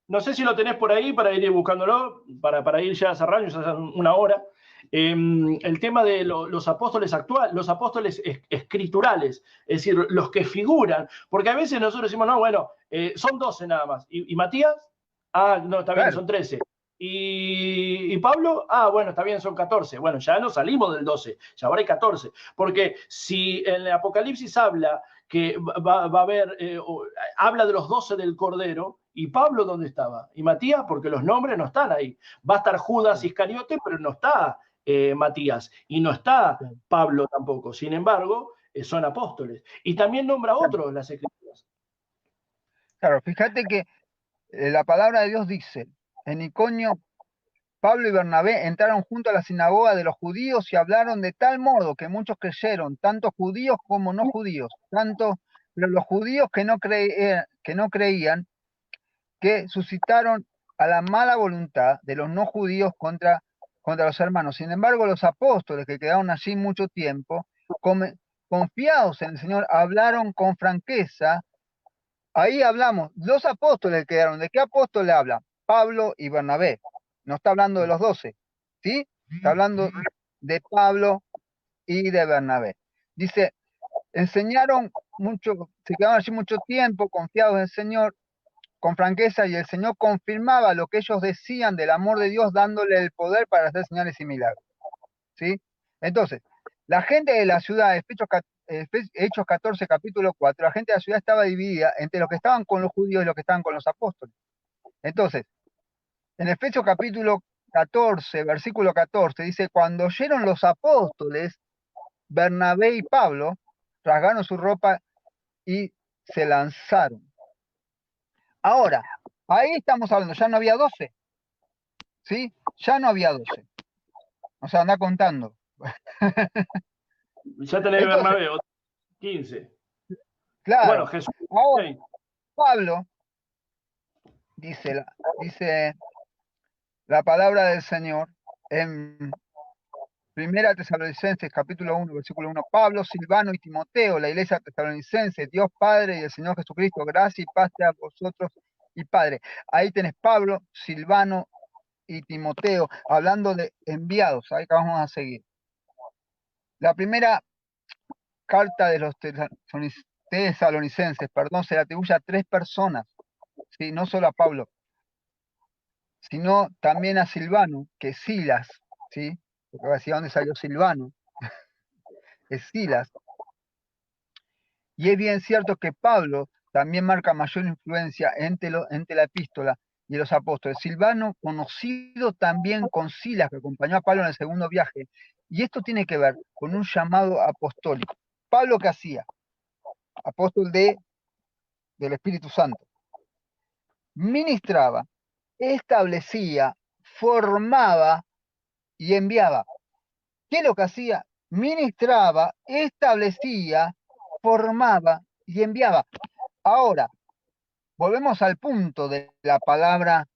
no sé si lo tenés por ahí para ir buscándolo, para ir ya cerrando, ya son una hora. El tema de los apóstoles actuales, los apóstoles escriturales, es decir, los que figuran, porque a veces nosotros decimos, no, bueno, son 12 nada más. ¿Y Matías? Ah, no, está bien, Claro, son 13. ¿Y Pablo? Ah, bueno, está bien, son 14. Bueno, ya no salimos del 12, ya ahora hay 14. Porque si en el Apocalipsis habla que va a haber, habla de los 12 del Cordero, ¿y Pablo dónde estaba? ¿Y Matías? Porque los nombres no están ahí. Va a estar Judas Iscariote, pero no está Matías. Y no está Pablo tampoco. Sin embargo, son apóstoles. Y también nombra a otros en las Escrituras. claro, fíjate que la palabra de Dios dice, en Iconio, Pablo y Bernabé entraron junto a la sinagoga de los judíos y hablaron de tal modo que muchos creyeron, tanto judíos como no judíos, pero los judíos que no creían, que suscitaron a la mala voluntad de los no judíos contra los hermanos. Sin embargo, los apóstoles que quedaron allí mucho tiempo, confiados en el Señor, hablaron con franqueza. Ahí hablamos, los apóstoles quedaron. ¿De qué apóstoles habla? Pablo y Bernabé. No está hablando de los 12, ¿sí? Está hablando de Pablo y de Bernabé. Dice, enseñaron mucho, se quedaron allí mucho tiempo, confiados en el Señor, con franqueza, y el Señor confirmaba lo que ellos decían del amor de Dios, dándole el poder para hacer señales y milagros, ¿sí? Entonces, la gente de la ciudad, Hechos 14, capítulo 4, la gente de la ciudad estaba dividida entre los que estaban con los judíos y los que estaban con los apóstoles. Entonces, en Efesios capítulo 14, versículo 14, dice, cuando oyeron los apóstoles, Bernabé y Pablo rasgaron su ropa y se lanzaron. Ahora, ahí estamos hablando, ya no había 12, ¿sí? Ya no había 12. O sea, anda contando. Ya tenés Entonces, Bernabé, 15. Bueno, claro, Jesús. ahora Okay. Pablo dice la palabra del Señor en Primera Tesalonicenses, capítulo 1, versículo 1. Pablo, Silvano y Timoteo, la iglesia tesalonicense, Dios Padre y el Señor Jesucristo, gracia y paz a vosotros y Padre. Ahí tenés Pablo, Silvano y Timoteo, hablando de enviados. Ahí que vamos a seguir. La primera carta de los tesalonicenses, perdón, se le atribuye a 3 personas, ¿sí? No solo a Pablo, sino también a Silvano, que es Silas, ¿sí? Porque va a decir, ¿dónde salió Silvano? Es Silas. Y es bien cierto que Pablo también marca mayor influencia entre la epístola y los apóstoles. Silvano, conocido también con Silas, que acompañó a Pablo en el segundo viaje. Y esto tiene que ver con un llamado apostólico. Pablo, ¿qué hacía? Apóstol del Espíritu Santo. Ministraba, establecía, formaba y enviaba. ¿Qué es lo que hacía? Ministraba, establecía, formaba y enviaba. Ahora, volvemos al punto de la palabra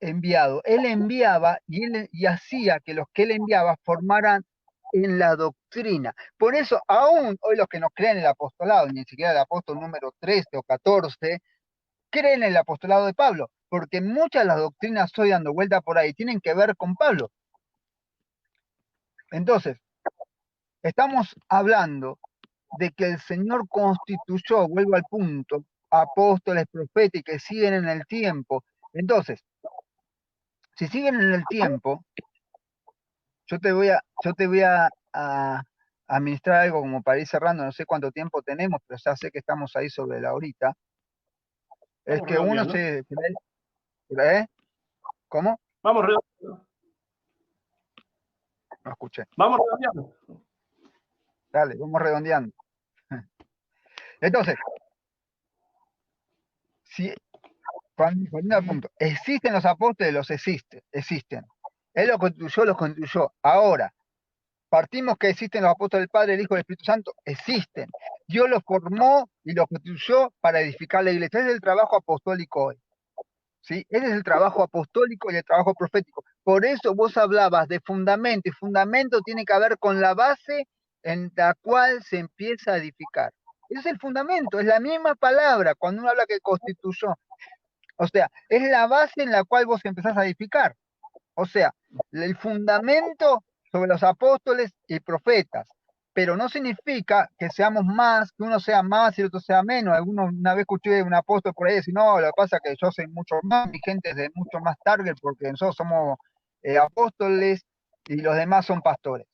enviado. Él enviaba y hacía que los que él enviaba formaran en la doctrina. Por eso, aún hoy los que no creen en el apostolado, ni siquiera el apóstol número 13 o 14, creen en el apostolado de Pablo, porque muchas de las doctrinas hoy dando vuelta por ahí tienen que ver con Pablo. Entonces, estamos hablando de que el Señor constituyó, vuelvo al punto, apóstoles, profetas y que siguen en el tiempo. Entonces, si siguen en el tiempo, yo te voy a administrar algo como para ir cerrando, no sé cuánto tiempo tenemos, pero ya sé que estamos ahí sobre la horita. Es Vamos que uno redondeando. se... ¿Eh? ¿Cómo? Vamos redondeando. No escuché. Vamos redondeando. Dale, vamos redondeando. Entonces, si poniendo al punto, existen los apóstoles, existen. Él los constituyó. Ahora, partimos que existen los apóstoles del Padre, el Hijo y el Espíritu Santo, existen. Dios los formó y los constituyó para edificar la iglesia. Ese es el trabajo apostólico hoy. ¿Sí? Ese es el trabajo apostólico y el trabajo profético. Por eso vos hablabas de fundamento, y fundamento tiene que ver con la base en la cual se empieza a edificar. Ese es el fundamento, es la misma palabra cuando uno habla que constituyó. O sea, es la base en la cual vos empezás a edificar. O sea, el fundamento sobre los apóstoles y profetas. pero no significa que seamos más, que uno sea más y el otro sea menos. Una vez escuché un apóstol por ahí decir, no, lo que pasa es que yo soy mucho más, mi gente es de mucho más target porque nosotros somos apóstoles y los demás son pastores.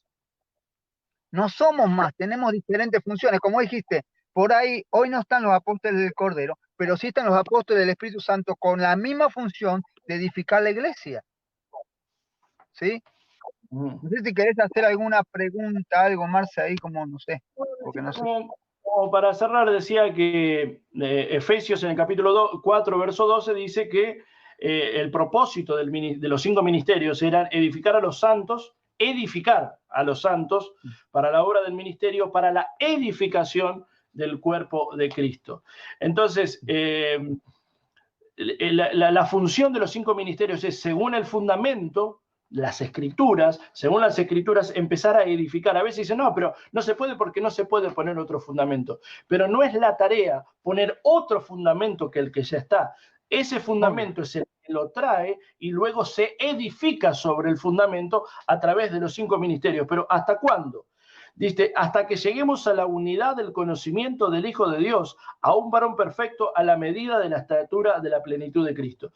No somos más, tenemos diferentes funciones. Como dijiste, por ahí hoy no están los apóstoles del Cordero, pero sí están los apóstoles del Espíritu Santo con la misma función de edificar la iglesia. ¿Sí? No sé si querés hacer alguna pregunta, algo, Marce, ahí como, no sé, porque no sé. Como para cerrar, decía que Efesios en el capítulo 4, verso 12, dice que el propósito de los 5 ministerios era edificar a los santos para la obra del ministerio, para la edificación del cuerpo de Cristo. Entonces, la función de los 5 ministerios es, según el fundamento, según las escrituras, empezar a edificar. A veces dicen, no, pero no se puede porque no se puede poner otro fundamento. Pero no es la tarea poner otro fundamento que el que ya está. Ese fundamento es el que lo trae y luego se edifica sobre el fundamento a través de los 5 ministerios. Pero ¿hasta cuándo? Dice, hasta que lleguemos a la unidad del conocimiento del Hijo de Dios, a un varón perfecto a la medida de la estatura de la plenitud de Cristo.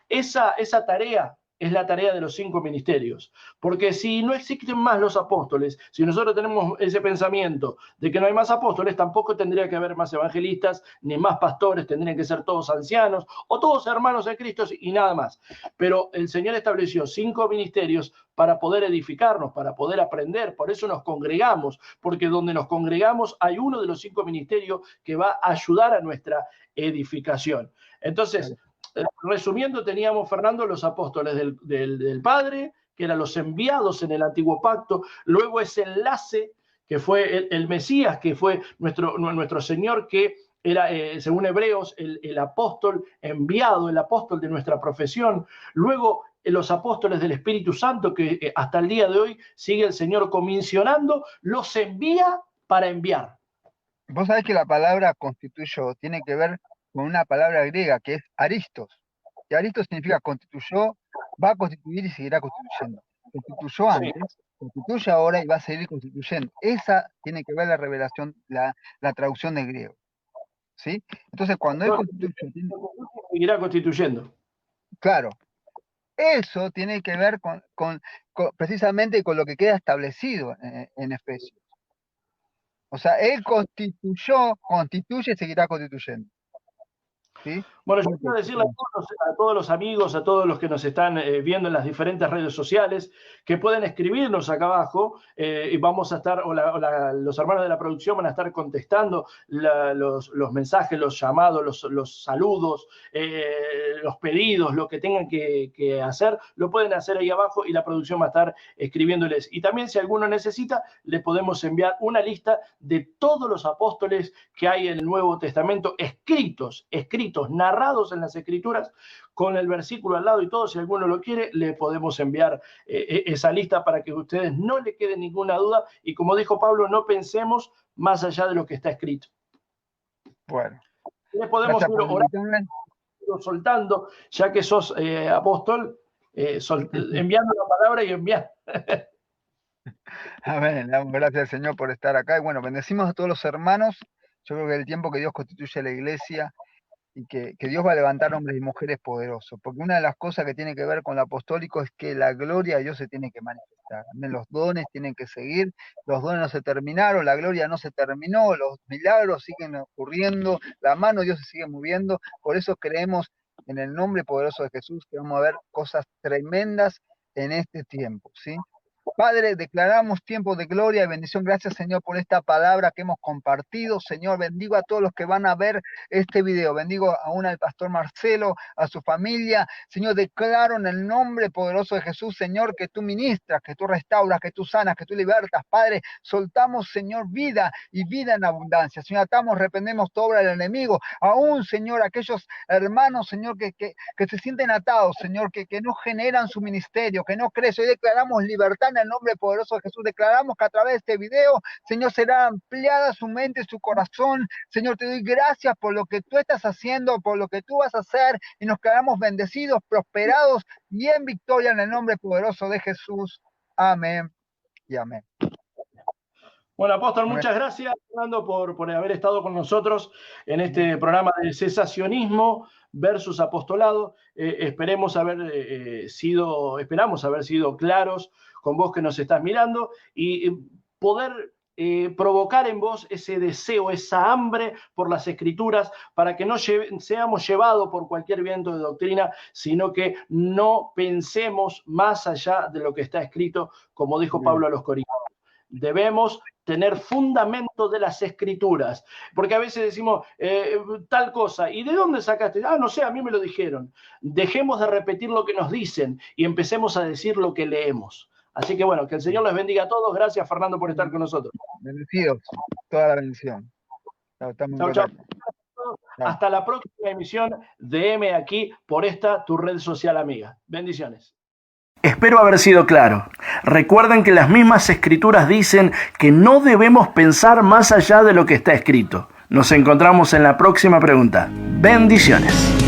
Esa tarea es la tarea de los 5 ministerios. Porque si no existen más los apóstoles, si nosotros tenemos ese pensamiento de que no hay más apóstoles, tampoco tendría que haber más evangelistas, ni más pastores, tendrían que ser todos ancianos o todos hermanos de Cristo y nada más. Pero el Señor estableció 5 ministerios para poder edificarnos, para poder aprender. Por eso nos congregamos, porque donde nos congregamos hay uno de los 5 ministerios que va a ayudar a nuestra edificación. Entonces, resumiendo, teníamos, Fernando, los apóstoles del Padre, que eran los enviados en el Antiguo Pacto, luego ese enlace, que fue el Mesías, que fue nuestro Señor, que era, según Hebreos, el apóstol enviado, el apóstol de nuestra profesión, luego los apóstoles del Espíritu Santo, que hasta el día de hoy sigue el Señor comisionando, los envía para enviar. Vos sabés que la palabra constituyó tiene que ver con una palabra griega que es aristos. Y aristos significa constituyó, va a constituir y seguirá constituyendo. Constituyó antes, constituye ahora y va a seguir constituyendo. Esa tiene que ver la revelación, la traducción del griego. ¿Sí? Entonces, cuando él constituyó, seguirá constituyendo. Claro. Eso tiene que ver con precisamente con lo que queda establecido en Efesios. O sea, él constituye y seguirá constituyendo. ¿Sí? Bueno, yo quiero decirle a todos los amigos, a todos los que nos están viendo en las diferentes redes sociales, que pueden escribirnos acá abajo y vamos a estar, los hermanos de la producción van a estar contestando los mensajes, los llamados, los saludos, los pedidos, lo que tengan que hacer, lo pueden hacer ahí abajo y la producción va a estar escribiéndoles. Y también, si alguno necesita, le podemos enviar una lista de todos los apóstoles que hay en el Nuevo Testamento, escritos, narrados en las Escrituras, con el versículo al lado y todo. Si alguno lo quiere, le podemos enviar esa lista para que a ustedes no le quede ninguna duda. Y como dijo Pablo, no pensemos más allá de lo que está escrito. Bueno. Le podemos ir orar, soltando, ya que sos apóstol, enviando la palabra y enviar. Amén. Damos gracias al Señor por estar acá. Y bueno, bendecimos a todos los hermanos. Yo creo que el tiempo que Dios constituye la iglesia y que Dios va a levantar hombres y mujeres poderosos. Porque una de las cosas que tiene que ver con lo apostólico es que la gloria de Dios se tiene que manifestar. Los dones tienen que seguir. Los dones no se terminaron, la gloria no se terminó, los milagros siguen ocurriendo, la mano de Dios se sigue moviendo. Por eso creemos en el nombre poderoso de Jesús que vamos a ver cosas tremendas en este tiempo, ¿sí? Padre, declaramos tiempo de gloria y bendición. Gracias, Señor, por esta palabra que hemos compartido. Señor, bendigo a todos los que van a ver este video. Bendigo aún al pastor Marcelo, a su familia. Señor, declaro en el nombre poderoso de Jesús, Señor, que tú ministras, que tú restauras, que tú sanas, que tú libertas. Padre, soltamos, Señor, vida y vida en abundancia. Señor, atamos, reprendemos toda obra del enemigo. Aún, Señor, aquellos hermanos, Señor, que se sienten atados, Señor, que no generan su ministerio, que no crecen. Hoy declaramos libertad en el nombre poderoso de Jesús. Declaramos que a través de este video, Señor, será ampliada su mente, su corazón. Señor, te doy gracias por lo que tú estás haciendo, por lo que tú vas a hacer, y nos quedamos bendecidos, prosperados y en victoria en el nombre poderoso de Jesús. Amén y amén. Bueno, apóstol, muchas gracias, Fernando, por haber estado con nosotros en este programa de cesacionismo versus apostolado. Esperamos haber sido claros con vos que nos estás mirando y poder provocar en vos ese deseo, esa hambre por las Escrituras, para que no seamos llevados por cualquier viento de doctrina, sino que no pensemos más allá de lo que está escrito, como dijo Pablo a los Corintios. Debemos tener fundamento de las Escrituras, porque a veces decimos tal cosa, ¿y de dónde sacaste? No sé, a mí me lo dijeron. Dejemos de repetir lo que nos dicen y empecemos a decir lo que leemos. Así que bueno, que el Señor les bendiga a todos. Gracias, Fernando, por estar con nosotros. Bendecidos, toda la bendición. Chao. Hasta la próxima emisión de M aquí por esta, tu red social amiga. Bendiciones. Espero haber sido claro. Recuerden que las mismas Escrituras dicen que no debemos pensar más allá de lo que está escrito. Nos encontramos en la próxima pregunta. Bendiciones.